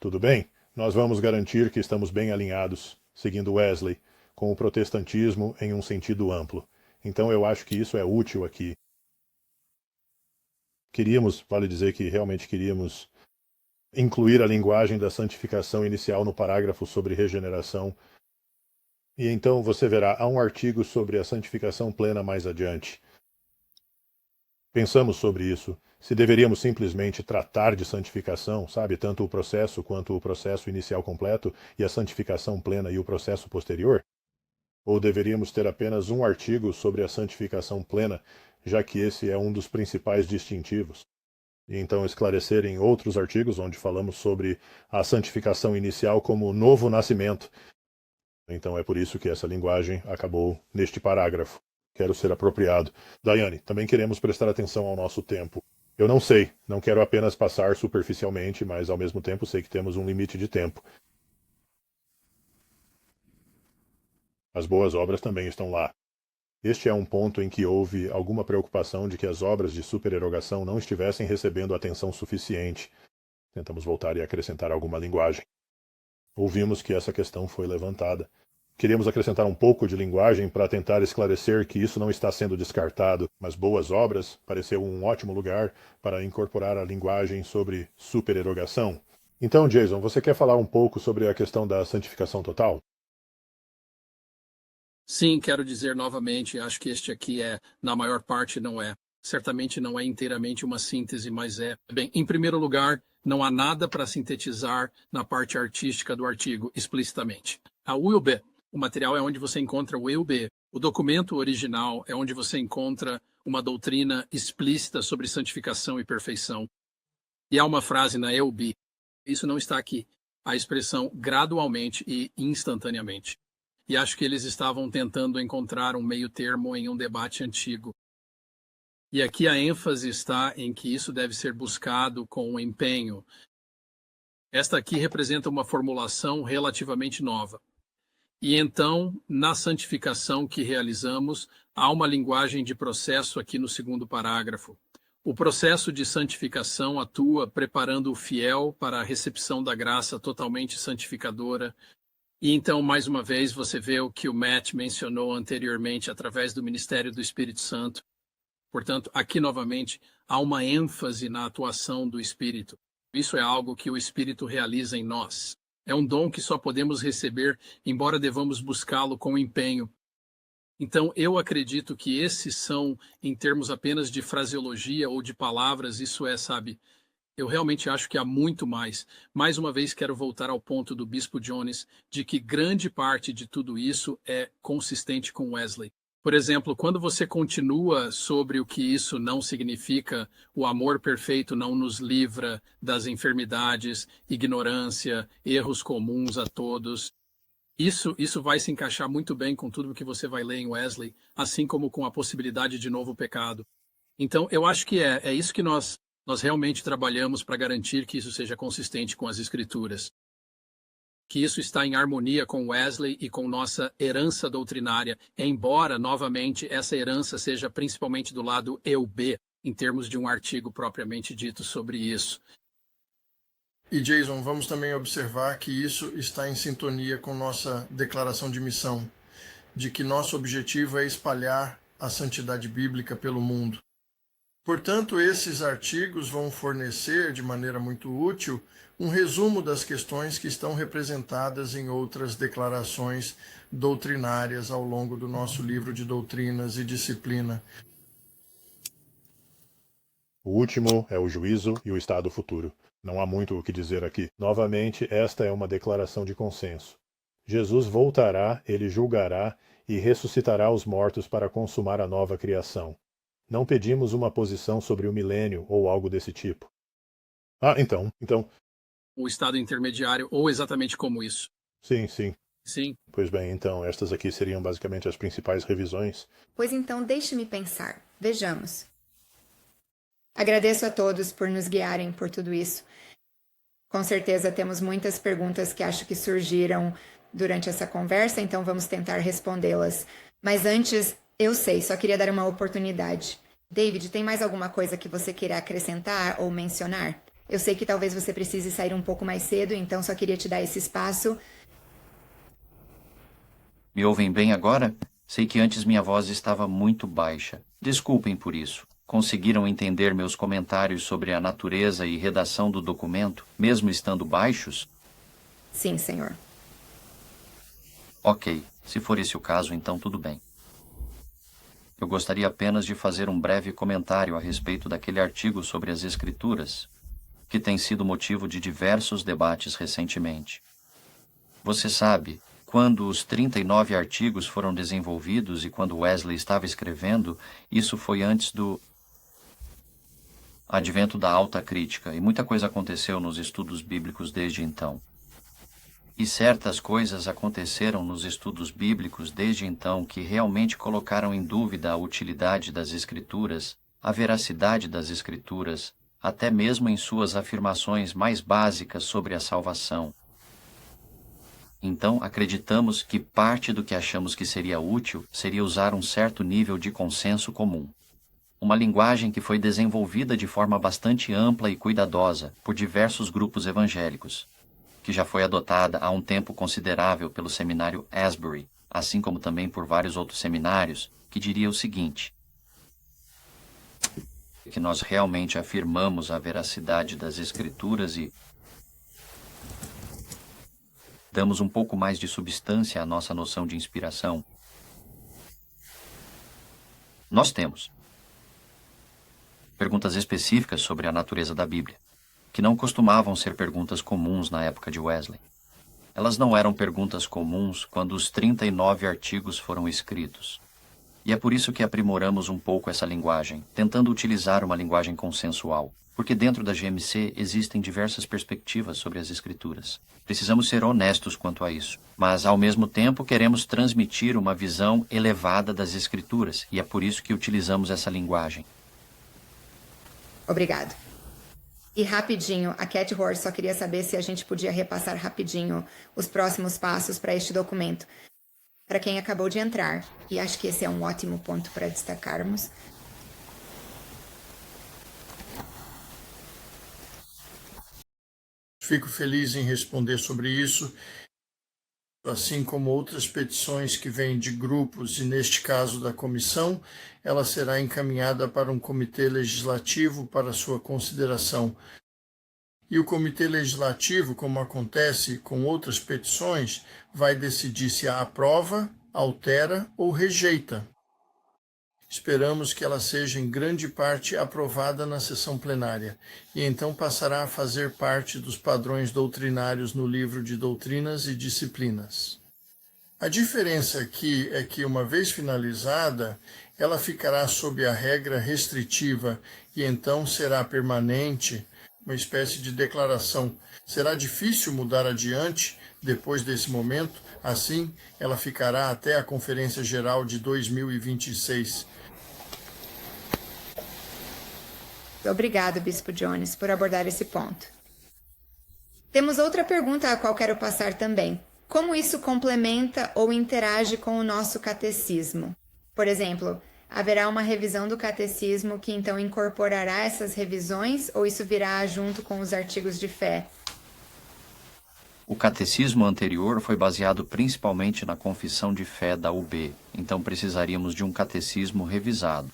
tudo bem, nós vamos garantir que estamos bem alinhados, seguindo Wesley, com o protestantismo em um sentido amplo. Então eu acho que isso é útil aqui. Vale dizer que realmente queríamos incluir a linguagem da santificação inicial no parágrafo sobre regeneração. E então você verá, há um artigo sobre a santificação plena mais adiante. Pensamos sobre isso. Se deveríamos simplesmente tratar de santificação, sabe, tanto o processo quanto o processo inicial completo, e a santificação plena e o processo posterior? Ou deveríamos ter apenas um artigo sobre a santificação plena, já que esse é um dos principais distintivos? E então esclarecer em outros artigos onde falamos sobre a santificação inicial como novo nascimento. Então é por isso que essa linguagem acabou neste parágrafo. Quero ser apropriado. Daiane, também queremos prestar atenção ao nosso tempo. Eu não sei, não quero apenas passar superficialmente, mas ao mesmo tempo sei que temos um limite de tempo. As boas obras também estão lá. Este é um ponto em que houve alguma preocupação de que as obras de supererogação não estivessem recebendo atenção suficiente. Tentamos voltar e acrescentar alguma linguagem. Ouvimos que essa questão foi levantada. Queríamos acrescentar um pouco de linguagem para tentar esclarecer que isso não está sendo descartado, mas boas obras pareceu um ótimo lugar para incorporar a linguagem sobre supererogação. Então, Jason, você quer falar um pouco sobre a questão da santificação total? Sim, quero dizer novamente, acho que este aqui na maior parte não é. Certamente não é inteiramente uma síntese, mas é. Bem, em primeiro lugar, não há nada para sintetizar na parte artística do artigo, explicitamente. A ULB, o material é onde você encontra o EUB. O documento original é onde você encontra uma doutrina explícita sobre santificação e perfeição. E há uma frase na EUB, isso não está aqui, a expressão gradualmente e instantaneamente. E acho que eles estavam tentando encontrar um meio termo em um debate antigo. E aqui a ênfase está em que isso deve ser buscado com empenho. Esta aqui representa uma formulação relativamente nova. E então, na santificação que realizamos, há uma linguagem de processo aqui no segundo parágrafo. O processo de santificação atua preparando o fiel para a recepção da graça totalmente santificadora. E então, mais uma vez, você vê o que o Matt mencionou anteriormente através do ministério do Espírito Santo. Portanto, aqui novamente, há uma ênfase na atuação do Espírito. Isso é algo que o Espírito realiza em nós. É um dom que só podemos receber, embora devamos buscá-lo com empenho. Então, eu acredito que esses são, em termos apenas de fraseologia ou de palavras, isso é, sabe, eu realmente acho que há muito mais. Mais uma vez, quero voltar ao ponto do Bispo Jones, de que grande parte de tudo isso é consistente com Wesley. Por exemplo, quando você continua sobre o que isso não significa, o amor perfeito não nos livra das enfermidades, ignorância, erros comuns a todos. Isso vai se encaixar muito bem com tudo o que você vai ler em Wesley, assim como com a possibilidade de novo pecado. Então, eu acho que é isso que nós realmente trabalhamos para garantir que isso seja consistente com as Escrituras. Que isso está em harmonia com Wesley e com nossa herança doutrinária, embora, novamente, essa herança seja principalmente do lado EUB, em termos de um artigo propriamente dito sobre isso. E Jason, vamos também observar que isso está em sintonia com nossa declaração de missão, de que nosso objetivo é espalhar a santidade bíblica pelo mundo. Portanto, esses artigos vão fornecer, de maneira muito útil, um resumo das questões que estão representadas em outras declarações doutrinárias ao longo do nosso livro de doutrinas e disciplina. O último é o juízo e o estado futuro. Não há muito o que dizer aqui. Novamente, esta é uma declaração de consenso. Jesus voltará, ele julgará e ressuscitará os mortos para consumar a nova criação. Não pedimos uma posição sobre o milênio ou algo desse tipo. Então. O estado intermediário, ou exatamente como isso? Sim. Sim. Pois bem, então, estas aqui seriam basicamente as principais revisões. Pois então, deixe-me pensar. Vejamos. Agradeço a todos por nos guiarem por tudo isso. Com certeza temos muitas perguntas que acho que surgiram durante essa conversa, então vamos tentar respondê-las. Mas antes, eu sei, só queria dar uma oportunidade. David, tem mais alguma coisa que você queira acrescentar ou mencionar? Eu sei que talvez você precise sair um pouco mais cedo, então só queria te dar esse espaço. Me ouvem bem agora? Sei que antes minha voz estava muito baixa. Desculpem por isso. Conseguiram entender meus comentários sobre a natureza e redação do documento, mesmo estando baixos? Sim, senhor. Ok, se for esse o caso, então tudo bem. Eu gostaria apenas de fazer um breve comentário a respeito daquele artigo sobre as Escrituras, que tem sido motivo de diversos debates recentemente. Você sabe, quando os 39 artigos foram desenvolvidos e quando Wesley estava escrevendo, isso foi antes do advento da alta crítica, e muita coisa aconteceu nos estudos bíblicos desde então. E certas coisas aconteceram nos estudos bíblicos desde então que realmente colocaram em dúvida a utilidade das Escrituras, a veracidade das Escrituras, até mesmo em suas afirmações mais básicas sobre a salvação. Então, acreditamos que parte do que achamos que seria útil seria usar um certo nível de consenso comum. Uma linguagem que foi desenvolvida de forma bastante ampla e cuidadosa por diversos grupos evangélicos, que já foi adotada há um tempo considerável pelo seminário Asbury, assim como também por vários outros seminários, que diria o seguinte: que nós realmente afirmamos a veracidade das Escrituras e damos um pouco mais de substância à nossa noção de inspiração. Nós temos perguntas específicas sobre a natureza da Bíblia, que não costumavam ser perguntas comuns na época de Wesley. Elas não eram perguntas comuns quando os 39 artigos foram escritos. E é por isso que aprimoramos um pouco essa linguagem, tentando utilizar uma linguagem consensual, porque dentro da GMC existem diversas perspectivas sobre as Escrituras. Precisamos ser honestos quanto a isso, mas ao mesmo tempo queremos transmitir uma visão elevada das Escrituras, e é por isso que utilizamos essa linguagem. Obrigado. E rapidinho, a Cat Horse só queria saber se a gente podia repassar rapidinho os próximos passos para este documento. Para quem acabou de entrar, e acho que esse é um ótimo ponto para destacarmos. Fico feliz em responder sobre isso, assim como outras petições que vêm de grupos, e neste caso da comissão, ela será encaminhada para um comitê legislativo para sua consideração. E o comitê legislativo, como acontece com outras petições, vai decidir se a aprova, altera ou rejeita. Esperamos que ela seja em grande parte aprovada na sessão plenária, e então passará a fazer parte dos padrões doutrinários no livro de doutrinas e disciplinas. A diferença aqui é que, uma vez finalizada, ela ficará sob a regra restritiva e então será permanente, uma espécie de declaração. Será difícil mudar adiante depois desse momento, assim ela ficará até a Conferência Geral de 2026. Obrigado, Bispo Jones, por abordar esse ponto. Temos outra pergunta a qual quero passar também. Como isso complementa ou interage com o nosso catecismo? Por exemplo, haverá uma revisão do catecismo que então incorporará essas revisões ou isso virá junto com os artigos de fé? O catecismo anterior foi baseado principalmente na confissão de fé da UB, então precisaríamos de um catecismo revisado.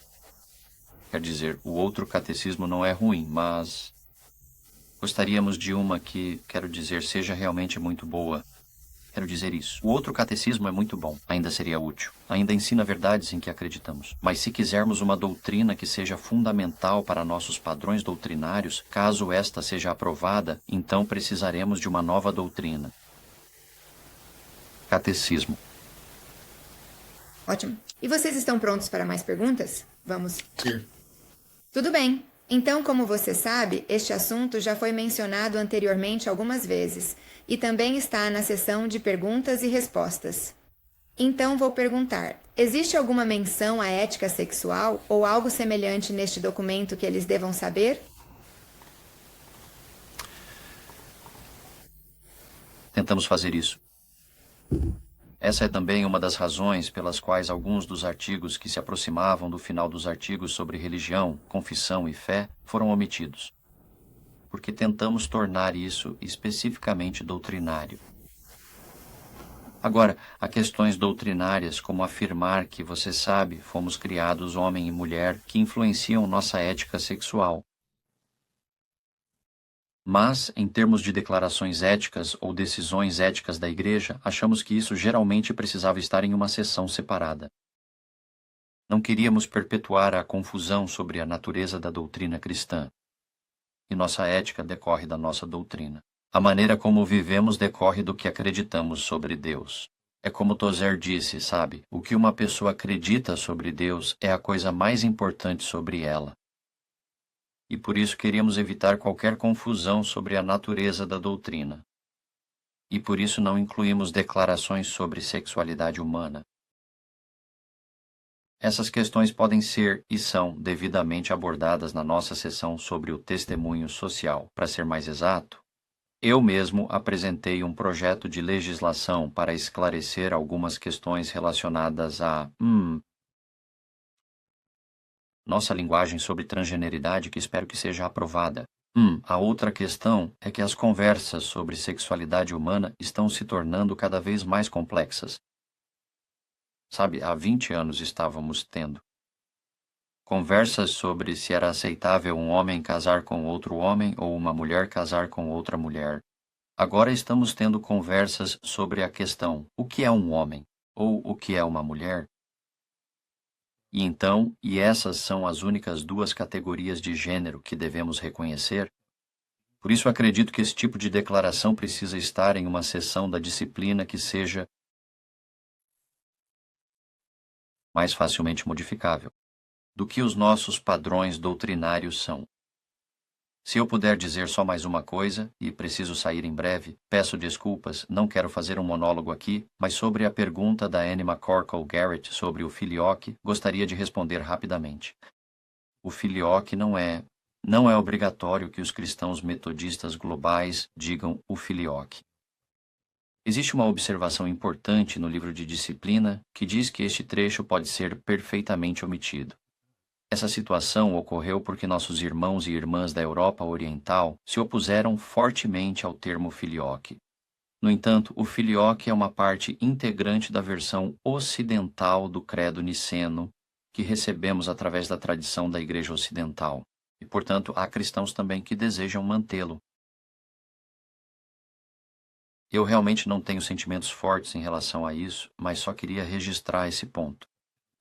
Quer dizer, o outro catecismo não é ruim, mas gostaríamos de uma que, quero dizer, seja realmente muito boa. Quero dizer isso. O outro catecismo é muito bom, ainda seria útil. Ainda ensina verdades em que acreditamos. Mas se quisermos uma doutrina que seja fundamental para nossos padrões doutrinários, caso esta seja aprovada, então precisaremos de uma nova doutrina. Catecismo. Ótimo. E vocês estão prontos para mais perguntas? Vamos. Sim. Tudo bem. Então, como você sabe, este assunto já foi mencionado anteriormente algumas vezes e também está na seção de perguntas e respostas. Então, vou perguntar: existe alguma menção à ética sexual ou algo semelhante neste documento que eles devam saber? Tentamos fazer isso. Essa é também uma das razões pelas quais alguns dos artigos que se aproximavam do final dos artigos sobre religião, confissão e fé foram omitidos. Porque tentamos tornar isso especificamente doutrinário. Agora, há questões doutrinárias como afirmar que, você sabe, fomos criados homem e mulher que influenciam nossa ética sexual. Mas, em termos de declarações éticas ou decisões éticas da Igreja, achamos que isso geralmente precisava estar em uma seção separada. Não queríamos perpetuar a confusão sobre a natureza da doutrina cristã. E nossa ética decorre da nossa doutrina. A maneira como vivemos decorre do que acreditamos sobre Deus. É como Tozer disse, sabe? O que uma pessoa acredita sobre Deus é a coisa mais importante sobre ela. E por isso queríamos evitar qualquer confusão sobre a natureza da doutrina. E por isso não incluímos declarações sobre sexualidade humana. Essas questões podem ser e são devidamente abordadas na nossa sessão sobre o testemunho social. Para ser mais exato, eu mesmo apresentei um projeto de legislação para esclarecer algumas questões relacionadas a nossa linguagem sobre transgeneridade, que espero que seja aprovada. A outra questão é que as conversas sobre sexualidade humana estão se tornando cada vez mais complexas. Sabe, há 20 anos estávamos tendo conversas sobre se era aceitável um homem casar com outro homem ou uma mulher casar com outra mulher. Agora estamos tendo conversas sobre a questão: o que é um homem ou o que é uma mulher? E essas são as únicas duas categorias de gênero que devemos reconhecer. Por isso acredito que esse tipo de declaração precisa estar em uma seção da disciplina que seja mais facilmente modificável do que os nossos padrões doutrinários são. Se eu puder dizer só mais uma coisa, e preciso sair em breve, peço desculpas, não quero fazer um monólogo aqui, mas sobre a pergunta da Annie McCorkle Garrett sobre o filioque, gostaria de responder rapidamente. O filioque não é obrigatório que os cristãos metodistas globais digam o filioque. Existe uma observação importante no livro de disciplina que diz que este trecho pode ser perfeitamente omitido. Essa situação ocorreu porque nossos irmãos e irmãs da Europa Oriental se opuseram fortemente ao termo filioque. No entanto, o filioque é uma parte integrante da versão ocidental do credo niceno que recebemos através da tradição da Igreja Ocidental. E, portanto, há cristãos também que desejam mantê-lo. Eu realmente não tenho sentimentos fortes em relação a isso, mas só queria registrar esse ponto.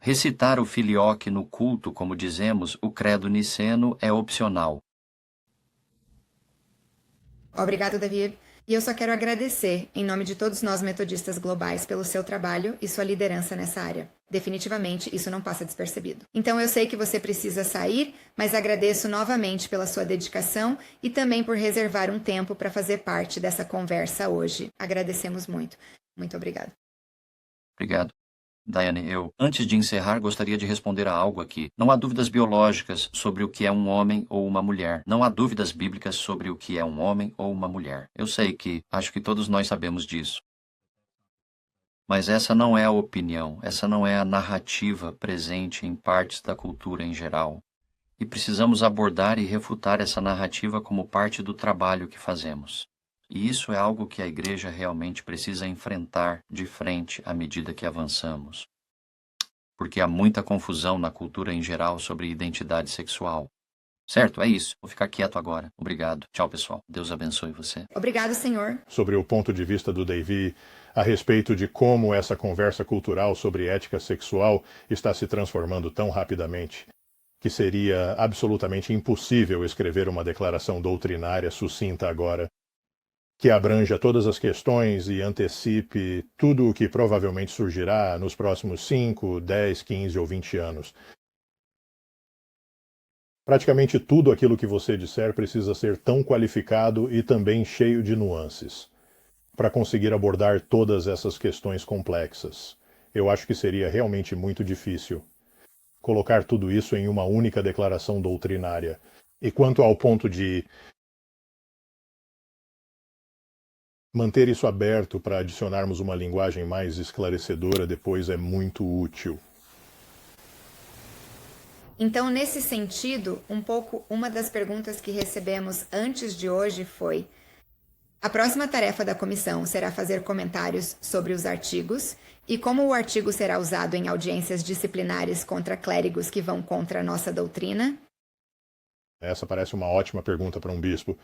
Recitar o filioque no culto, como dizemos, o credo niceno é opcional. Obrigado, Davi. E eu só quero agradecer, em nome de todos nós metodistas globais, pelo seu trabalho e sua liderança nessa área. Definitivamente, isso não passa despercebido. Então, eu sei que você precisa sair, mas agradeço novamente pela sua dedicação e também por reservar um tempo para fazer parte dessa conversa hoje. Agradecemos muito. Muito obrigado. Obrigado. Diane, antes de encerrar, gostaria de responder a algo aqui. Não há dúvidas biológicas sobre o que é um homem ou uma mulher. Não há dúvidas bíblicas sobre o que é um homem ou uma mulher. Eu sei que, acho que todos nós sabemos disso. Mas essa não é a opinião, essa não é a narrativa presente em partes da cultura em geral. E precisamos abordar e refutar essa narrativa como parte do trabalho que fazemos. E isso é algo que a igreja realmente precisa enfrentar de frente à medida que avançamos. Porque há muita confusão na cultura em geral sobre identidade sexual. Certo, é isso. Vou ficar quieto agora. Obrigado. Tchau, pessoal. Deus abençoe você. Obrigado, senhor. Sobre o ponto de vista do Davi a respeito de como essa conversa cultural sobre ética sexual está se transformando tão rapidamente, que seria absolutamente impossível escrever uma declaração doutrinária sucinta agora, que abranja todas as questões e antecipe tudo o que provavelmente surgirá nos próximos 5, 10, 15 ou 20 anos. Praticamente tudo aquilo que você disser precisa ser tão qualificado e também cheio de nuances, para conseguir abordar todas essas questões complexas. Eu acho que seria realmente muito difícil colocar tudo isso em uma única declaração doutrinária. E quanto ao ponto de manter isso aberto para adicionarmos uma linguagem mais esclarecedora depois é muito útil. Então, nesse sentido, uma das perguntas que recebemos antes de hoje foi: a próxima tarefa da comissão será fazer comentários sobre os artigos e como o artigo será usado em audiências disciplinares contra clérigos que vão contra a nossa doutrina? Essa parece uma ótima pergunta para um bispo.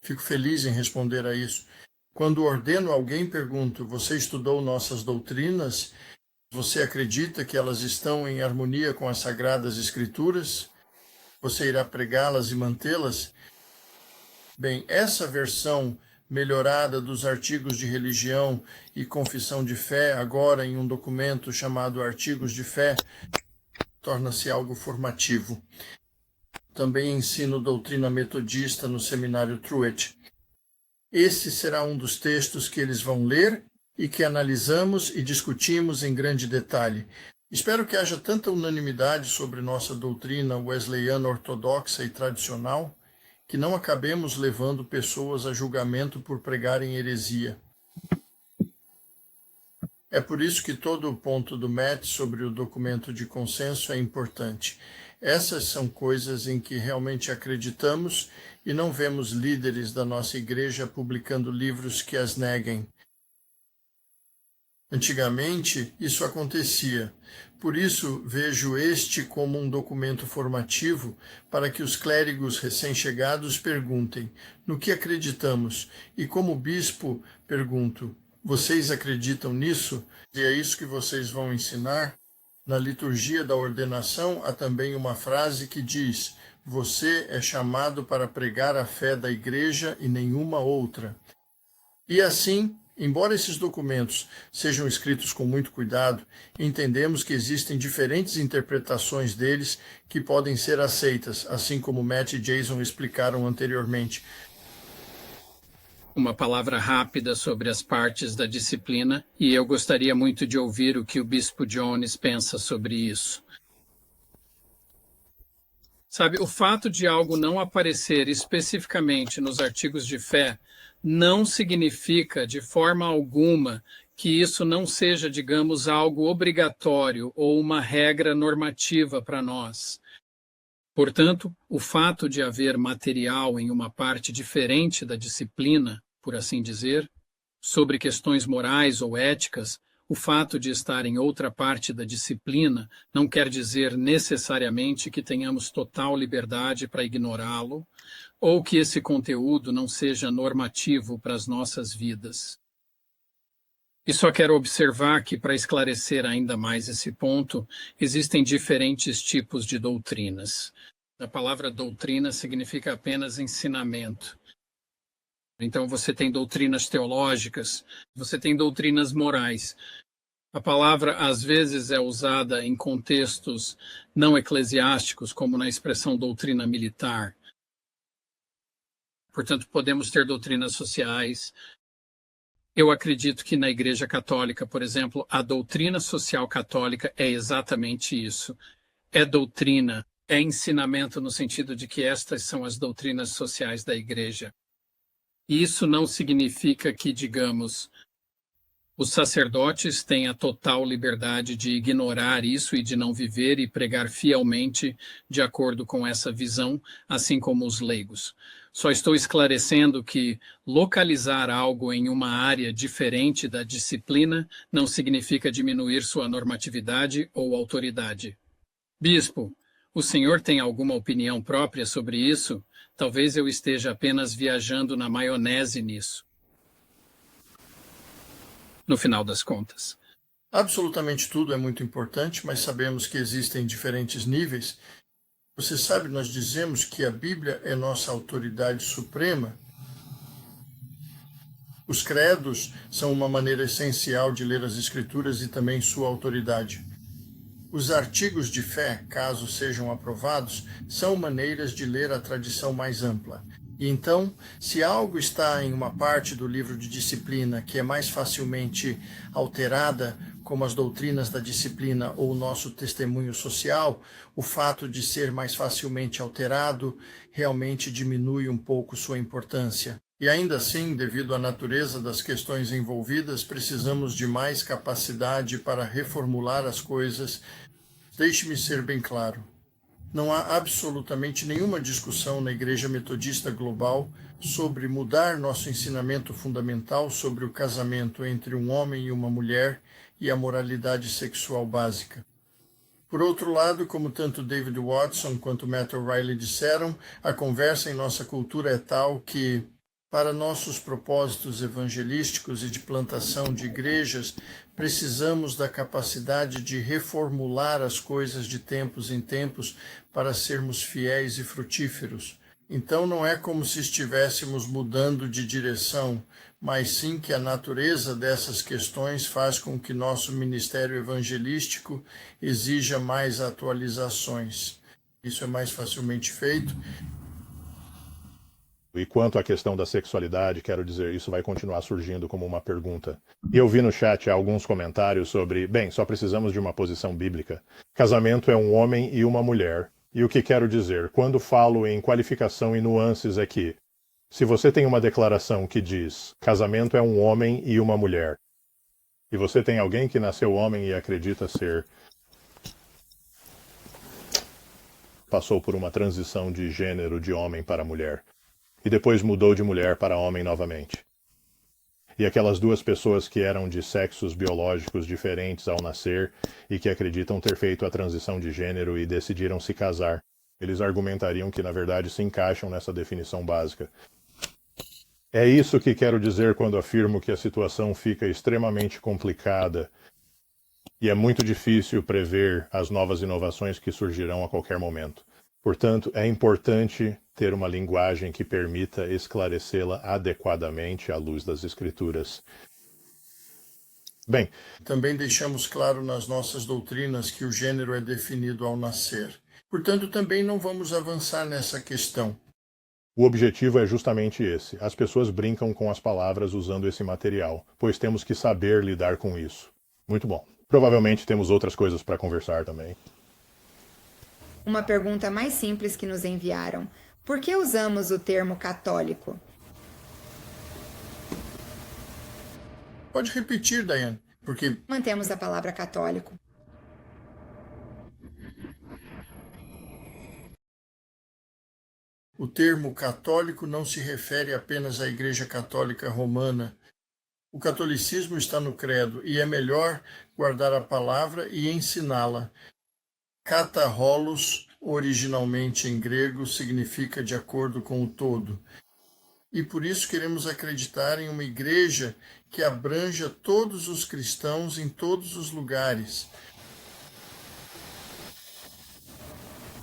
Fico feliz em responder a isso. Quando ordeno alguém, pergunto: você estudou nossas doutrinas? Você acredita que elas estão em harmonia com as Sagradas Escrituras? Você irá pregá-las e mantê-las? Bem, essa versão melhorada dos artigos de religião e confissão de fé, agora em um documento chamado Artigos de Fé, torna-se algo formativo. Também ensino doutrina metodista no seminário Truett. Esse será um dos textos que eles vão ler e que analisamos e discutimos em grande detalhe. Espero que haja tanta unanimidade sobre nossa doutrina wesleyana ortodoxa e tradicional que não acabemos levando pessoas a julgamento por pregarem heresia. É por isso que todo o ponto do Matt sobre o documento de consenso é importante. Essas são coisas em que realmente acreditamos e não vemos líderes da nossa igreja publicando livros que as neguem. Antigamente, isso acontecia. Por isso, vejo este como um documento formativo para que os clérigos recém-chegados perguntem: no que acreditamos? E como bispo, pergunto: vocês acreditam nisso? E é isso que vocês vão ensinar? Na liturgia da ordenação, há também uma frase que diz: você é chamado para pregar a fé da igreja e nenhuma outra. E assim, embora esses documentos sejam escritos com muito cuidado, entendemos que existem diferentes interpretações deles que podem ser aceitas, assim como Matt e Jason explicaram anteriormente. Uma palavra rápida sobre as partes da disciplina, e eu gostaria muito de ouvir o que o Bispo Jones pensa sobre isso. Sabe, o fato de algo não aparecer especificamente nos artigos de fé não significa de forma alguma que isso não seja, digamos, algo obrigatório ou uma regra normativa para nós. Portanto, o fato de haver material em uma parte diferente da disciplina, por assim dizer, sobre questões morais ou éticas, o fato de estar em outra parte da disciplina não quer dizer necessariamente que tenhamos total liberdade para ignorá-lo ou que esse conteúdo não seja normativo para as nossas vidas. E só quero observar que, para esclarecer ainda mais esse ponto, existem diferentes tipos de doutrinas. A palavra doutrina significa apenas ensinamento. Então você tem doutrinas teológicas, você tem doutrinas morais. A palavra às vezes é usada em contextos não eclesiásticos, como na expressão doutrina militar. Portanto, podemos ter doutrinas sociais. Eu acredito que na Igreja Católica, por exemplo, a doutrina social católica é exatamente isso. É doutrina, é ensinamento no sentido de que estas são as doutrinas sociais da Igreja. E isso não significa que, digamos, os sacerdotes têm a total liberdade de ignorar isso e de não viver e pregar fielmente de acordo com essa visão, assim como os leigos. Só estou esclarecendo que localizar algo em uma área diferente da disciplina não significa diminuir sua normatividade ou autoridade. Bispo, o senhor tem alguma opinião própria sobre isso? Talvez eu esteja apenas viajando na maionese nisso. No final das contas. Absolutamente tudo é muito importante, mas sabemos que existem diferentes níveis. Você sabe, nós dizemos que a Bíblia é nossa autoridade suprema. Os credos são uma maneira essencial de ler as Escrituras e também sua autoridade. Os artigos de fé, caso sejam aprovados, são maneiras de ler a tradição mais ampla. E então, se algo está em uma parte do livro de disciplina que é mais facilmente alterada, como as doutrinas da disciplina ou o nosso testemunho social, o fato de ser mais facilmente alterado realmente diminui um pouco sua importância. E ainda assim, devido à natureza das questões envolvidas, precisamos de mais capacidade para reformular as coisas. Deixe-me ser bem claro. Não há absolutamente nenhuma discussão na Igreja Metodista Global sobre mudar nosso ensinamento fundamental sobre o casamento entre um homem e uma mulher e a moralidade sexual básica. Por outro lado, como tanto David Watson quanto Matt O'Reilly disseram, a conversa em nossa cultura é tal que, para nossos propósitos evangelísticos e de plantação de igrejas, precisamos da capacidade de reformular as coisas de tempos em tempos para sermos fiéis e frutíferos. Então não é como se estivéssemos mudando de direção, mas sim que a natureza dessas questões faz com que nosso ministério evangelístico exija mais atualizações. Isso é mais facilmente feito. E quanto à questão da sexualidade, quero dizer, isso vai continuar surgindo como uma pergunta. E eu vi no chat alguns comentários sobre, bem, só precisamos de uma posição bíblica. Casamento é um homem e uma mulher. E o que quero dizer, quando falo em qualificação e nuances é que, se você tem uma declaração que diz, casamento é um homem e uma mulher, e você tem alguém que nasceu homem e acredita ser, passou por uma transição de gênero de homem para mulher, e depois mudou de mulher para homem novamente. E aquelas duas pessoas que eram de sexos biológicos diferentes ao nascer e que acreditam ter feito a transição de gênero e decidiram se casar, eles argumentariam que na verdade se encaixam nessa definição básica. É isso que quero dizer quando afirmo que a situação fica extremamente complicada e é muito difícil prever as novas inovações que surgirão a qualquer momento. Portanto, é importante ter uma linguagem que permita esclarecê-la adequadamente à luz das Escrituras. Bem, também deixamos claro nas nossas doutrinas que o gênero é definido ao nascer. Portanto, também não vamos avançar nessa questão. O objetivo é justamente esse. As pessoas brincam com as palavras usando esse material, pois temos que saber lidar com isso. Muito bom. Provavelmente temos outras coisas para conversar também. Uma pergunta mais simples que nos enviaram. Por que usamos o termo católico? Pode repetir, Daiane, porque Mantemos a palavra católico. o termo católico não se refere apenas à Igreja Católica Romana. O catolicismo está no credo e é melhor guardar a palavra e ensiná-la. Kataholos, originalmente em grego, significa de acordo com o todo. E por isso queremos acreditar em uma igreja que abranja todos os cristãos em todos os lugares.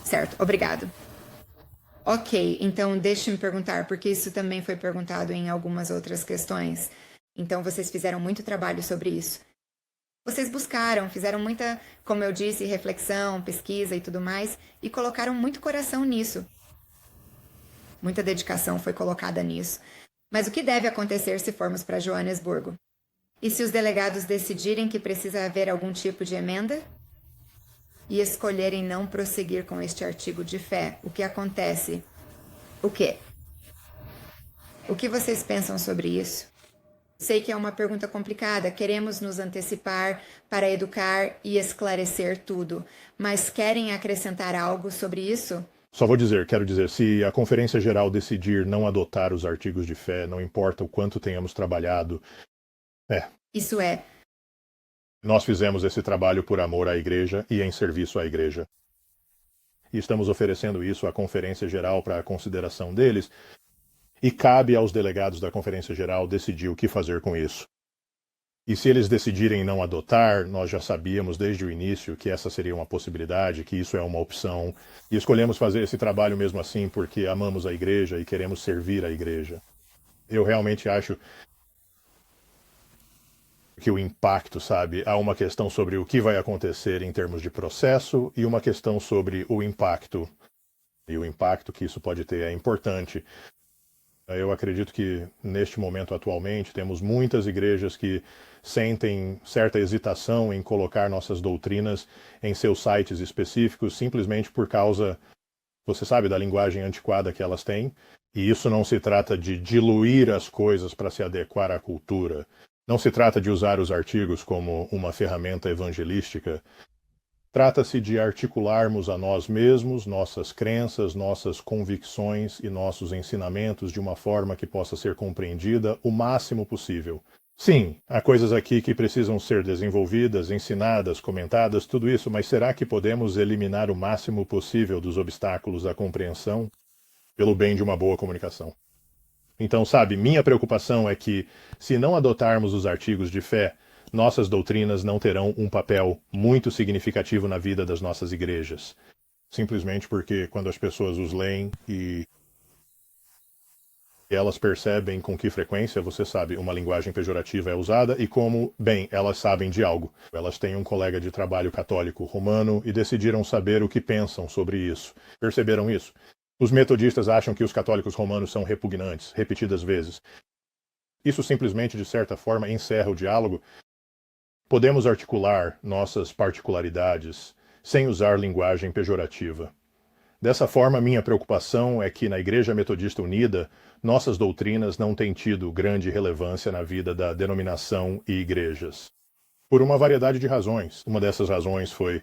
Certo, obrigado. Ok, então deixe-me perguntar, porque isso também foi perguntado em algumas outras questões. Então vocês fizeram muito trabalho sobre isso. Vocês buscaram, fizeram muita, como eu disse, reflexão, pesquisa e tudo mais, e colocaram muito coração nisso. Muita dedicação foi colocada nisso. Mas o que deve acontecer se formos para Joanesburgo? E se os delegados decidirem que precisa haver algum tipo de emenda? E escolherem não prosseguir com este artigo de fé, o que acontece? O quê? O que vocês pensam sobre isso? Sei que é uma pergunta complicada, queremos nos antecipar para educar e esclarecer tudo, mas querem acrescentar algo sobre isso? Só quero dizer, se a Conferência Geral decidir não adotar os artigos de fé, não importa o quanto tenhamos trabalhado, Isso é, nós fizemos esse trabalho por amor à Igreja e em serviço à Igreja. E estamos oferecendo isso à Conferência Geral para a consideração deles, e cabe aos delegados da Conferência Geral decidir o que fazer com isso. E se eles decidirem não adotar, nós já sabíamos desde o início que essa seria uma possibilidade, que isso é uma opção, e escolhemos fazer esse trabalho mesmo assim porque amamos a Igreja e queremos servir a Igreja. Eu realmente acho que o impacto, sabe, há uma questão sobre o que vai acontecer em termos de processo e uma questão sobre o impacto. E o impacto que isso pode ter é importante. Eu acredito que, neste momento atualmente, temos muitas igrejas que sentem certa hesitação em colocar nossas doutrinas em seus sites específicos, simplesmente por causa, você sabe, da linguagem antiquada que elas têm. E isso não se trata de diluir as coisas para se adequar à cultura. Não se trata de usar os artigos como uma ferramenta evangelística. Trata-se de articularmos a nós mesmos, nossas crenças, nossas convicções e nossos ensinamentos de uma forma que possa ser compreendida o máximo possível. Sim, há coisas aqui que precisam ser desenvolvidas, ensinadas, comentadas, tudo isso, mas será que podemos eliminar o máximo possível dos obstáculos à compreensão pelo bem de uma boa comunicação? Então, sabe, minha preocupação é que, se não adotarmos os artigos de fé, nossas doutrinas não terão um papel muito significativo na vida das nossas igrejas. Simplesmente porque quando as pessoas os leem e elas percebem com que frequência, você sabe, uma linguagem pejorativa é usada e como, bem, elas sabem de algo. Elas têm um colega de trabalho católico romano e decidiram saber o que pensam sobre isso. Perceberam isso? Os metodistas acham que os católicos romanos são repugnantes, repetidas vezes. Isso simplesmente, de certa forma, encerra o diálogo. Podemos articular nossas particularidades sem usar linguagem pejorativa. Dessa forma, minha preocupação é que na Igreja Metodista Unida, nossas doutrinas não têm tido grande relevância na vida da denominação e igrejas. Por uma variedade de razões. Uma dessas razões foi: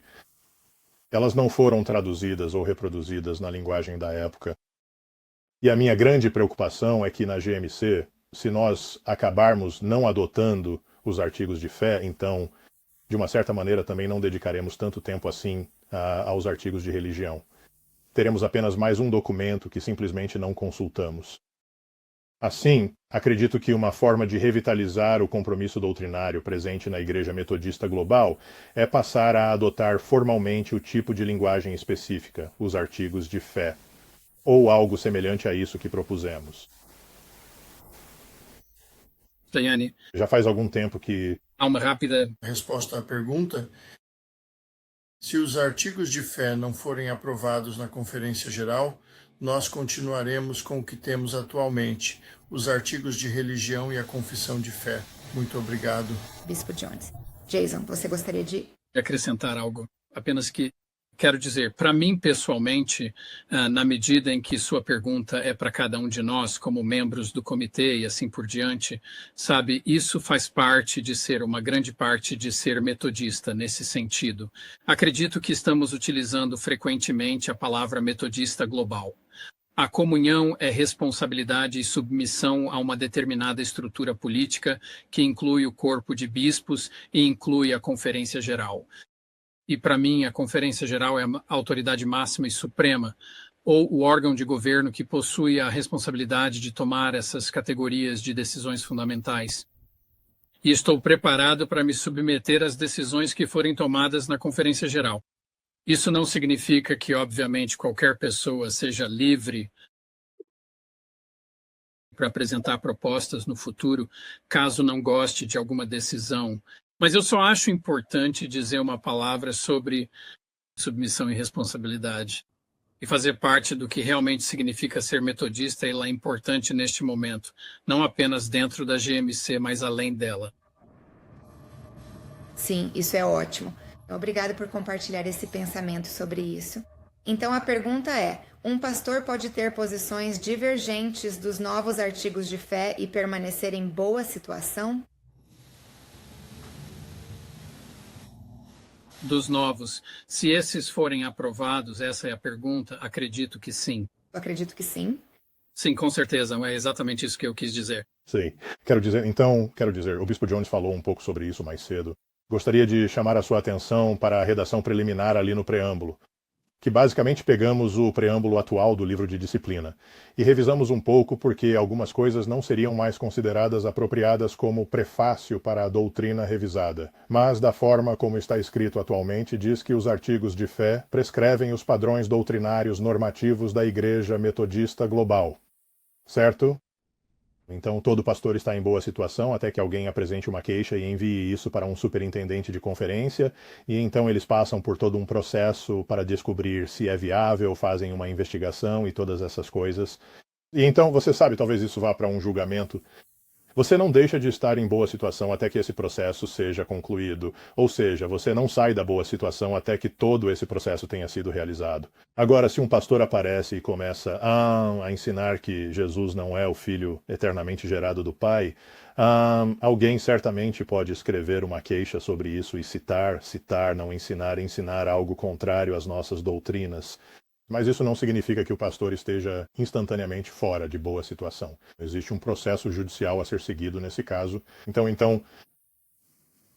elas não foram traduzidas ou reproduzidas na linguagem da época. E a minha grande preocupação é que na GMC, se nós acabarmos não adotando os artigos de fé, então, de uma certa maneira, também não dedicaremos tanto tempo assim aos artigos de religião. Teremos apenas mais um documento que simplesmente não consultamos. Assim, acredito que uma forma de revitalizar o compromisso doutrinário presente na Igreja Metodista Global é passar a adotar formalmente o tipo de linguagem específica, os artigos de fé, ou algo semelhante a isso que propusemos. Daiane, Já faz algum tempo que... há uma rápida Resposta à pergunta: se os artigos de fé não forem aprovados na Conferência Geral, nós continuaremos com o que temos atualmente, os artigos de religião e a confissão de fé. Muito obrigado. Bispo Jones. Jason, você gostaria de acrescentar algo? Apenas que quero dizer, para mim pessoalmente, na medida em que sua pergunta é para cada um de nós, como membros do comitê e assim por diante, sabe, isso faz parte de ser, uma grande parte de ser metodista nesse sentido. Acredito que estamos utilizando frequentemente a palavra metodista global. A comunhão é responsabilidade e submissão a uma determinada estrutura política que inclui o corpo de bispos e inclui a Conferência Geral. E, para mim, a Conferência Geral é a autoridade máxima e suprema, ou o órgão de governo que possui a responsabilidade de tomar essas categorias de decisões fundamentais. E estou preparado para me submeter às decisões que forem tomadas na Conferência Geral. Isso não significa que, obviamente, qualquer pessoa seja livre para apresentar propostas no futuro, caso não goste de alguma decisão. Mas eu só acho importante dizer uma palavra sobre submissão e responsabilidade e fazer parte do que realmente significa ser metodista, e ela é importante neste momento, não apenas dentro da GMC, mas além dela. Sim, isso é ótimo. Obrigada por compartilhar esse pensamento sobre isso. Então a pergunta é: um pastor pode ter posições divergentes dos novos artigos de fé e permanecer em boa situação? dos novos, se esses forem aprovados, essa é a pergunta, acredito que sim. Eu acredito que sim. Sim, com certeza, é exatamente isso que eu quis dizer. Sim. Quero dizer, o Bispo Jones falou um pouco sobre isso mais cedo. Gostaria de chamar a sua atenção para a redação preliminar ali no preâmbulo, que basicamente pegamos o preâmbulo atual do livro de disciplina e revisamos um pouco porque algumas coisas não seriam mais consideradas apropriadas como prefácio para a doutrina revisada, mas da forma como está escrito atualmente diz que os artigos de fé prescrevem os padrões doutrinários normativos da Igreja Metodista Global. Certo? Então, todo pastor está em boa situação até que alguém apresente uma queixa e envie isso para um superintendente de conferência, e então eles passam por todo um processo para descobrir se é viável, fazem uma investigação e todas essas coisas. E então, você sabe, talvez isso vá para um julgamento. Você não deixa de estar em boa situação até que esse processo seja concluído. Ou seja, você não sai da boa situação até que todo esse processo tenha sido realizado. Agora, se um pastor aparece e começa a ensinar que Jesus não é o Filho eternamente gerado do Pai, alguém certamente pode escrever uma queixa sobre isso e citar, não ensinar algo contrário às nossas doutrinas. Mas isso não significa que o pastor esteja instantaneamente fora de boa situação. Existe um processo judicial a ser seguido nesse caso. Então,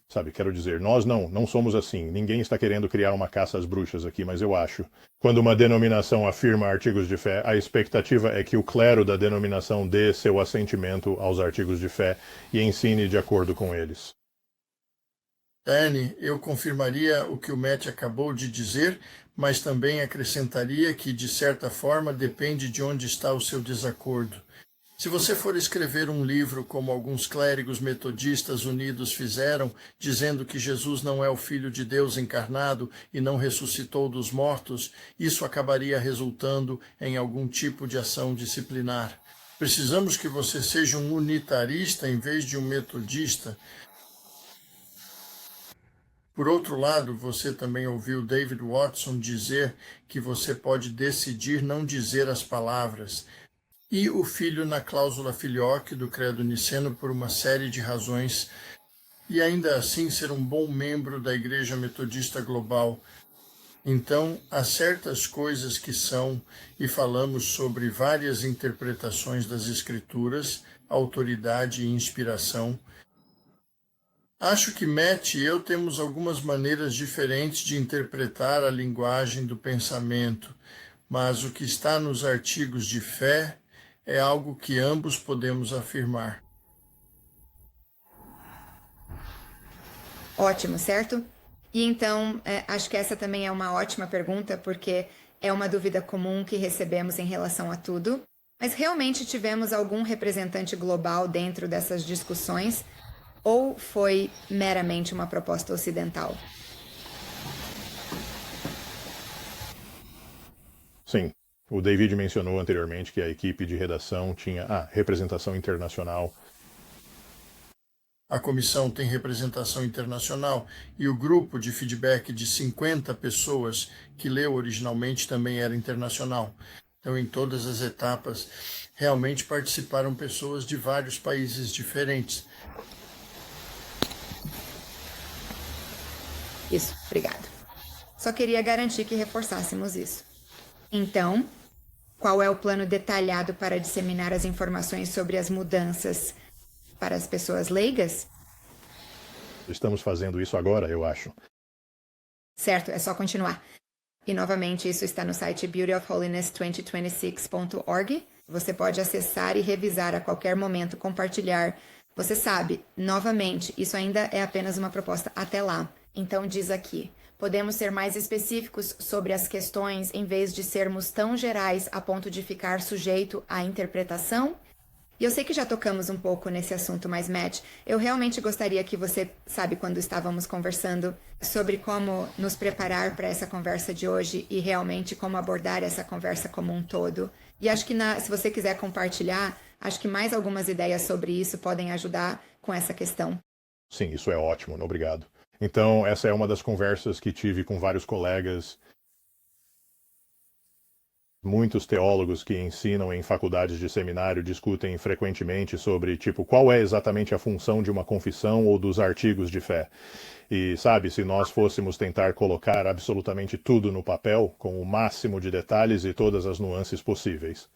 sabe, quero dizer, nós não somos assim. Ninguém está querendo criar uma caça às bruxas aqui, mas eu acho. Quando uma denominação afirma artigos de fé, a expectativa é que o clero da denominação dê seu assentimento aos artigos de fé e ensine de acordo com eles. Daiane, eu confirmaria o que o Matt acabou de dizer, mas também acrescentaria que, de certa forma, depende de onde está o seu desacordo. Se você for escrever um livro como alguns clérigos metodistas unidos fizeram, dizendo que Jesus não é o Filho de Deus encarnado e não ressuscitou dos mortos, isso acabaria resultando em algum tipo de ação disciplinar. Precisamos que você seja um unitarista em vez de um metodista. Por outro lado, você também ouviu David Watson dizer que você pode decidir não dizer as palavras, e o filho na cláusula filioque do credo niceno por uma série de razões, e ainda assim ser um bom membro da Igreja Metodista Global. Então, há certas coisas que são, e falamos sobre várias interpretações das Escrituras, autoridade e inspiração. Acho que Matt e eu temos algumas maneiras diferentes de interpretar a linguagem do pensamento, mas o que está nos artigos de fé é algo que ambos podemos afirmar. Ótimo, certo? E então, acho que essa também é uma ótima pergunta, porque é uma dúvida comum que recebemos em relação a tudo. Mas realmente tivemos algum representante global dentro dessas discussões? Ou foi meramente uma proposta ocidental? Sim. O David mencionou anteriormente que a equipe de redação tinha representação internacional. A comissão tem representação internacional e o grupo de feedback de 50 pessoas que leu originalmente também era internacional. Então, em todas as etapas, realmente participaram pessoas de vários países diferentes. Isso, obrigado. Só queria garantir que reforçássemos isso. Então, qual é o plano detalhado para disseminar as informações sobre as mudanças para as pessoas leigas? Estamos fazendo isso agora, eu acho. Certo, é só continuar. E novamente, isso está no site beautyofholiness2026.org. Você pode acessar e revisar a qualquer momento, compartilhar. Você sabe, novamente, isso ainda é apenas uma proposta até lá. Então diz aqui, podemos ser mais específicos sobre as questões em vez de sermos tão gerais a ponto de ficar sujeito à interpretação? E eu sei que já tocamos um pouco nesse assunto, mas Matt, eu realmente gostaria que você, sabe, quando estávamos conversando sobre como nos preparar para essa conversa de hoje e realmente como abordar essa conversa como um todo. E acho que se você quiser compartilhar, acho que mais algumas ideias sobre isso podem ajudar com essa questão. Sim, isso é ótimo, obrigado. Então, essa é uma das conversas que tive com vários colegas. Muitos teólogos que ensinam em faculdades de seminário discutem frequentemente sobre, tipo, qual é exatamente a função de uma confissão ou dos artigos de fé. E, sabe, se nós fôssemos tentar colocar absolutamente tudo no papel, com o máximo de detalhes e todas as nuances possíveis,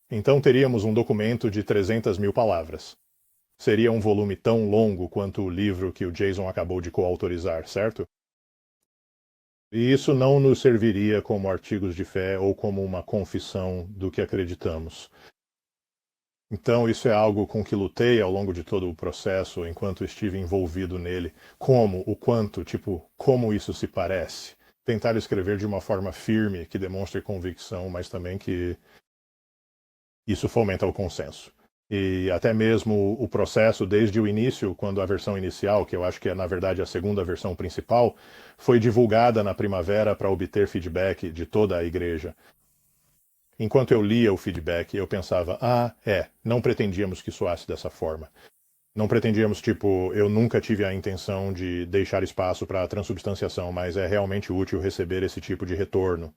então teríamos um documento de 300.000 palavras. Seria um volume tão longo quanto o livro que o Jason acabou de coautorizar, certo? E isso não nos serviria como artigos de fé ou como uma confissão do que acreditamos. Então, isso é algo com que lutei ao longo de todo o processo, enquanto estive envolvido nele. Como, o quanto, tipo, como isso se parece. Tentar escrever de uma forma firme, que demonstre convicção, mas também que isso fomenta o consenso. E até mesmo o processo, desde o início, quando a versão inicial, que eu acho que é, na verdade, a segunda versão principal, foi divulgada na primavera para obter feedback de toda a igreja. Enquanto eu lia o feedback, eu pensava, não pretendíamos que soasse dessa forma. Não pretendíamos, tipo, eu nunca tive a intenção de deixar espaço para a transubstanciação, mas é realmente útil receber esse tipo de retorno.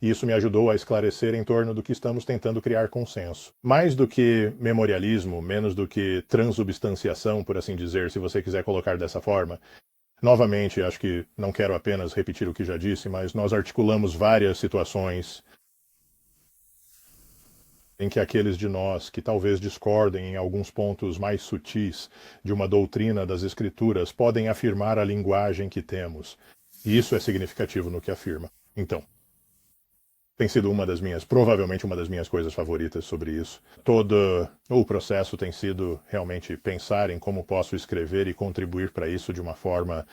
E isso me ajudou a esclarecer em torno do que estamos tentando criar consenso. Mais do que memorialismo, menos do que transubstanciação, por assim dizer, se você quiser colocar dessa forma. Novamente, acho que não quero apenas repetir o que já disse, mas nós articulamos várias situações em que aqueles de nós que talvez discordem em alguns pontos mais sutis de uma doutrina das Escrituras podem afirmar a linguagem que temos. E isso é significativo no que afirma. Então, tem sido provavelmente uma das minhas coisas favoritas sobre isso. Todo o processo tem sido realmente pensar em como posso escrever e contribuir para isso de uma forma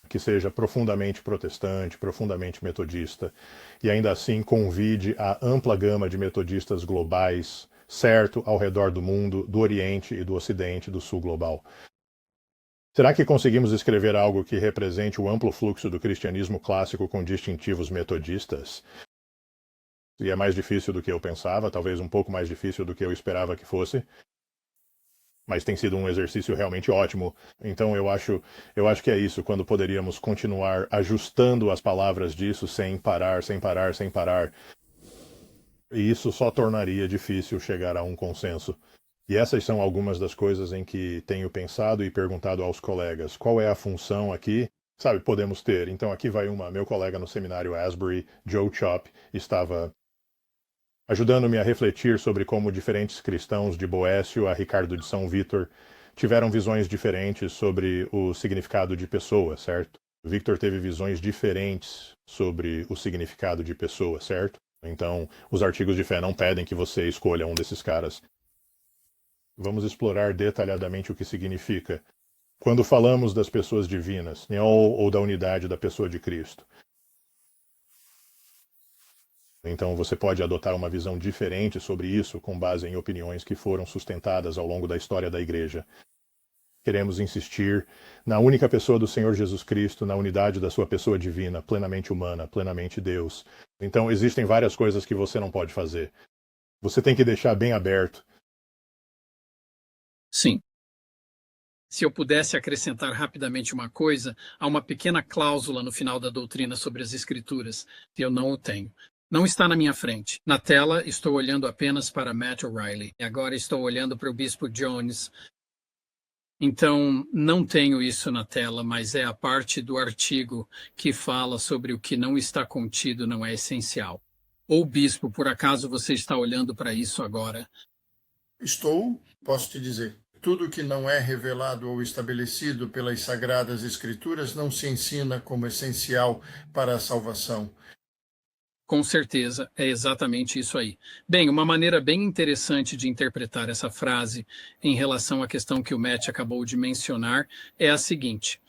que seja profundamente protestante, profundamente metodista, e ainda assim convide a ampla gama de metodistas globais, certo, ao redor do mundo, do Oriente e do Ocidente, do Sul global. Será que conseguimos escrever algo que represente o amplo fluxo do cristianismo clássico com distintivos metodistas? E é mais difícil do que eu pensava, talvez um pouco mais difícil do que eu esperava que fosse. Mas tem sido um exercício realmente ótimo. Então eu acho que é isso, quando poderíamos continuar ajustando as palavras disso sem parar. E isso só tornaria difícil chegar a um consenso. E essas são algumas das coisas em que tenho pensado e perguntado aos colegas. Qual é a função aqui? Sabe, podemos ter. Então aqui vai meu colega no seminário Asbury, Joe Chop, estava ajudando-me a refletir sobre como diferentes cristãos, de Boécio a Ricardo de São Vítor, tiveram visões diferentes sobre o significado de pessoa, certo? Victor teve visões diferentes sobre o significado de pessoa, certo? Então, os artigos de fé não pedem que você escolha um desses caras. Vamos explorar detalhadamente o que significa. Quando falamos das pessoas divinas, ou da unidade da pessoa de Cristo, então você pode adotar uma visão diferente sobre isso com base em opiniões que foram sustentadas ao longo da história da Igreja. Queremos insistir na única pessoa do Senhor Jesus Cristo, na unidade da sua pessoa divina, plenamente humana, plenamente Deus. Então existem várias coisas que você não pode fazer. Você tem que deixar bem aberto. Sim. Se eu pudesse acrescentar rapidamente uma coisa, há uma pequena cláusula no final da doutrina sobre as Escrituras, que eu não o tenho. Não está na minha frente. Na tela, estou olhando apenas para Matt O'Reilly. E agora estou olhando para o Bispo Jones. Então, não tenho isso na tela, mas é a parte do artigo que fala sobre o que não está contido não é essencial. Ou, Bispo, por acaso você está olhando para isso agora? Posso te dizer. Tudo que não é revelado ou estabelecido pelas Sagradas Escrituras não se ensina como essencial para a salvação. Com certeza, é exatamente isso aí. Bem, uma maneira bem interessante de interpretar essa frase em relação à questão que o Matt acabou de mencionar é a seguinte.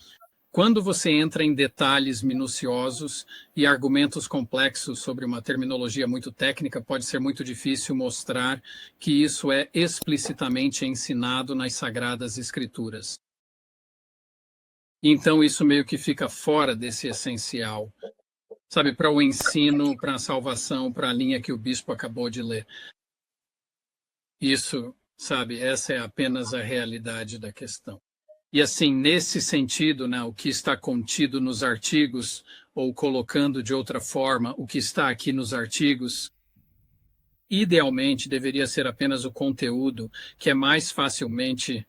Quando você entra em detalhes minuciosos e argumentos complexos sobre uma terminologia muito técnica, pode ser muito difícil mostrar que isso é explicitamente ensinado nas Sagradas Escrituras. Então, isso meio que fica fora desse essencial. Sabe, para o ensino, para a salvação, para a linha que o bispo acabou de ler. Isso, sabe, essa é apenas a realidade da questão. E assim, nesse sentido, né, o que está contido nos artigos, ou colocando de outra forma, o que está aqui nos artigos, idealmente deveria ser apenas o conteúdo que é mais facilmente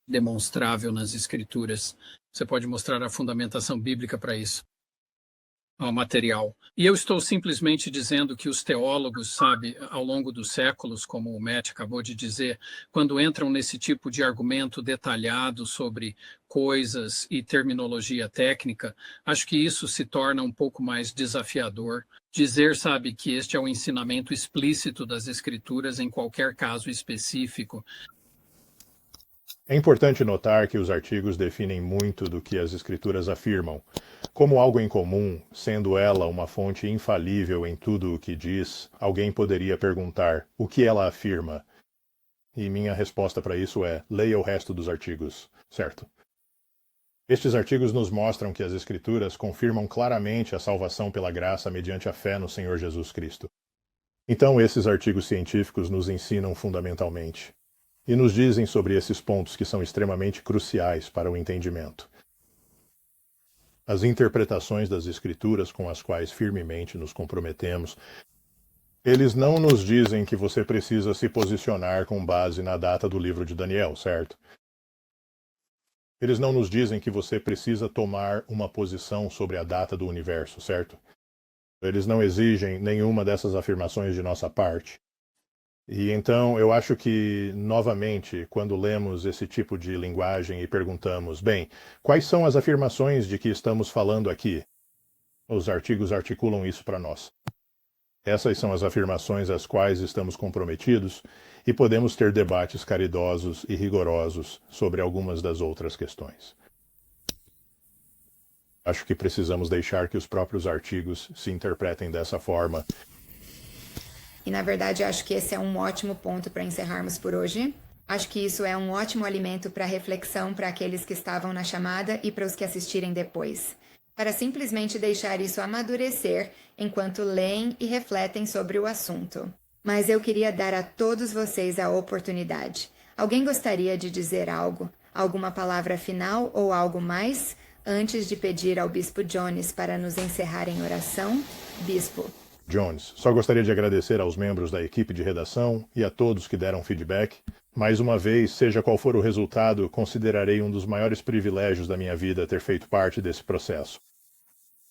demonstrável nas escrituras. Você pode mostrar a fundamentação bíblica para isso, ao material. E eu estou simplesmente dizendo que os teólogos, sabe, ao longo dos séculos, como o Matt acabou de dizer, quando entram nesse tipo de argumento detalhado sobre coisas e terminologia técnica, acho que isso se torna um pouco mais desafiador. Dizer, sabe, que este é o ensinamento explícito das Escrituras em qualquer caso específico. É importante notar que os artigos definem muito do que as Escrituras afirmam, como algo em comum, sendo ela uma fonte infalível em tudo o que diz. Alguém poderia perguntar: o que ela afirma? E minha resposta para isso é: leia o resto dos artigos, certo? Estes artigos nos mostram que as Escrituras confirmam claramente a salvação pela graça mediante a fé no Senhor Jesus Cristo. Então, esses artigos científicos nos ensinam fundamentalmente e nos dizem sobre esses pontos que são extremamente cruciais para o entendimento. As interpretações das Escrituras com as quais firmemente nos comprometemos, eles não nos dizem que você precisa se posicionar com base na data do livro de Daniel, certo? Eles não nos dizem que você precisa tomar uma posição sobre a data do universo, certo? Eles não exigem nenhuma dessas afirmações de nossa parte. E então eu acho que, novamente, quando lemos esse tipo de linguagem e perguntamos, bem, quais são as afirmações de que estamos falando aqui? Os artigos articulam isso para nós. Essas são as afirmações às quais estamos comprometidos e podemos ter debates caridosos e rigorosos sobre algumas das outras questões. Acho que precisamos deixar que os próprios artigos se interpretem dessa forma. E na verdade, acho que esse é um ótimo ponto para encerrarmos por hoje. Acho que isso é um ótimo alimento para reflexão para aqueles que estavam na chamada e para os que assistirem depois. Para simplesmente deixar isso amadurecer enquanto leem e refletem sobre o assunto. Mas eu queria dar a todos vocês a oportunidade. Alguém gostaria de dizer algo? Alguma palavra final ou algo mais? Antes de pedir ao Bispo Jones para nos encerrar em oração? Bispo. Jones, só gostaria de agradecer aos membros da equipe de redação e a todos que deram feedback. Mais uma vez, seja qual for o resultado, considerarei um dos maiores privilégios da minha vida ter feito parte desse processo.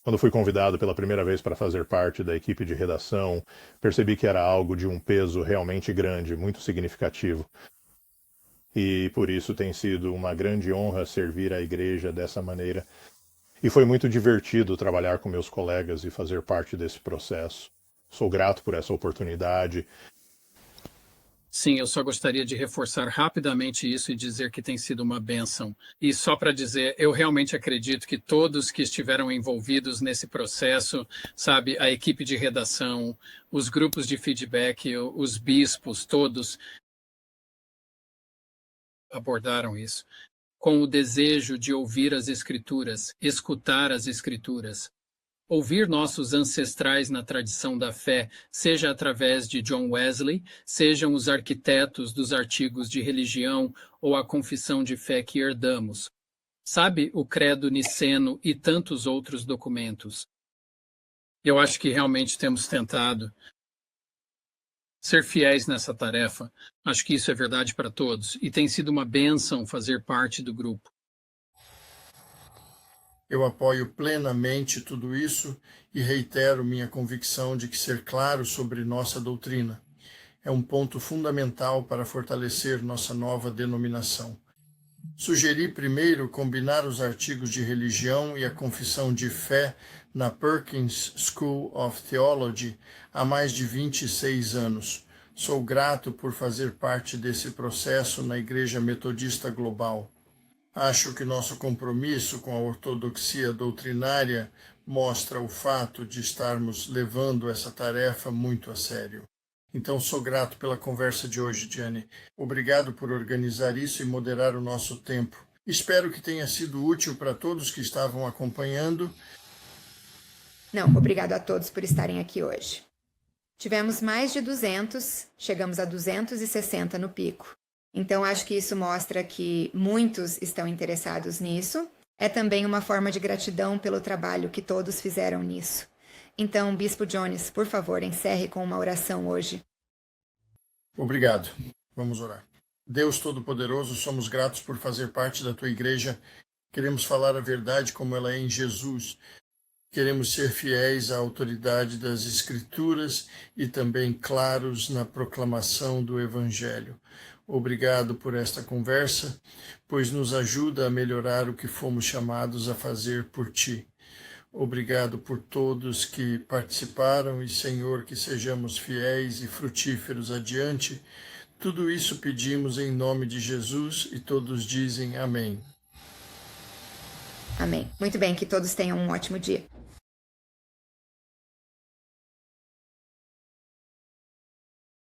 Quando fui convidado pela primeira vez para fazer parte da equipe de redação, percebi que era algo de um peso realmente grande, muito significativo. E por isso tem sido uma grande honra servir a igreja dessa maneira. E foi muito divertido trabalhar com meus colegas e fazer parte desse processo. Sou grato por essa oportunidade. Sim, eu só gostaria de reforçar rapidamente isso e dizer que tem sido uma bênção. E só para dizer, eu realmente acredito que todos que estiveram envolvidos nesse processo, sabe, a equipe de redação, os grupos de feedback, os bispos, todos abordaram isso com o desejo de ouvir as Escrituras, escutar as Escrituras. Ouvir nossos ancestrais na tradição da fé, seja através de John Wesley, sejam os arquitetos dos artigos de religião ou a confissão de fé que herdamos. Sabe, o Credo Niceno e tantos outros documentos. Eu acho que realmente temos tentado ser fiéis nessa tarefa. Acho que isso é verdade para todos e tem sido uma bênção fazer parte do grupo. Eu apoio plenamente tudo isso e reitero minha convicção de que ser claro sobre nossa doutrina é um ponto fundamental para fortalecer nossa nova denominação. Sugeri primeiro combinar os artigos de religião e a confissão de fé na Perkins School of Theology há mais de 26 anos. Sou grato por fazer parte desse processo na Igreja Metodista Global. Acho que nosso compromisso com a ortodoxia doutrinária mostra o fato de estarmos levando essa tarefa muito a sério. Então, sou grato pela conversa de hoje, Gianni. Obrigado por organizar isso e moderar o nosso tempo. Espero que tenha sido útil para todos que estavam acompanhando. Não, obrigado a todos por estarem aqui hoje. Tivemos mais de 200, chegamos a 260 no pico. Então, acho que isso mostra que muitos estão interessados nisso. É também uma forma de gratidão pelo trabalho que todos fizeram nisso. Então, Bispo Jones, por favor, encerre com uma oração hoje. Obrigado. Vamos orar. Deus Todo-Poderoso, somos gratos por fazer parte da tua igreja. Queremos falar a verdade como ela é em Jesus. Queremos ser fiéis à autoridade das Escrituras e também claros na proclamação do Evangelho. Obrigado por esta conversa, pois nos ajuda a melhorar o que fomos chamados a fazer por ti. Obrigado por todos que participaram e, Senhor, que sejamos fiéis e frutíferos adiante. Tudo isso pedimos em nome de Jesus e todos dizem amém. Amém. Muito bem, que todos tenham um ótimo dia.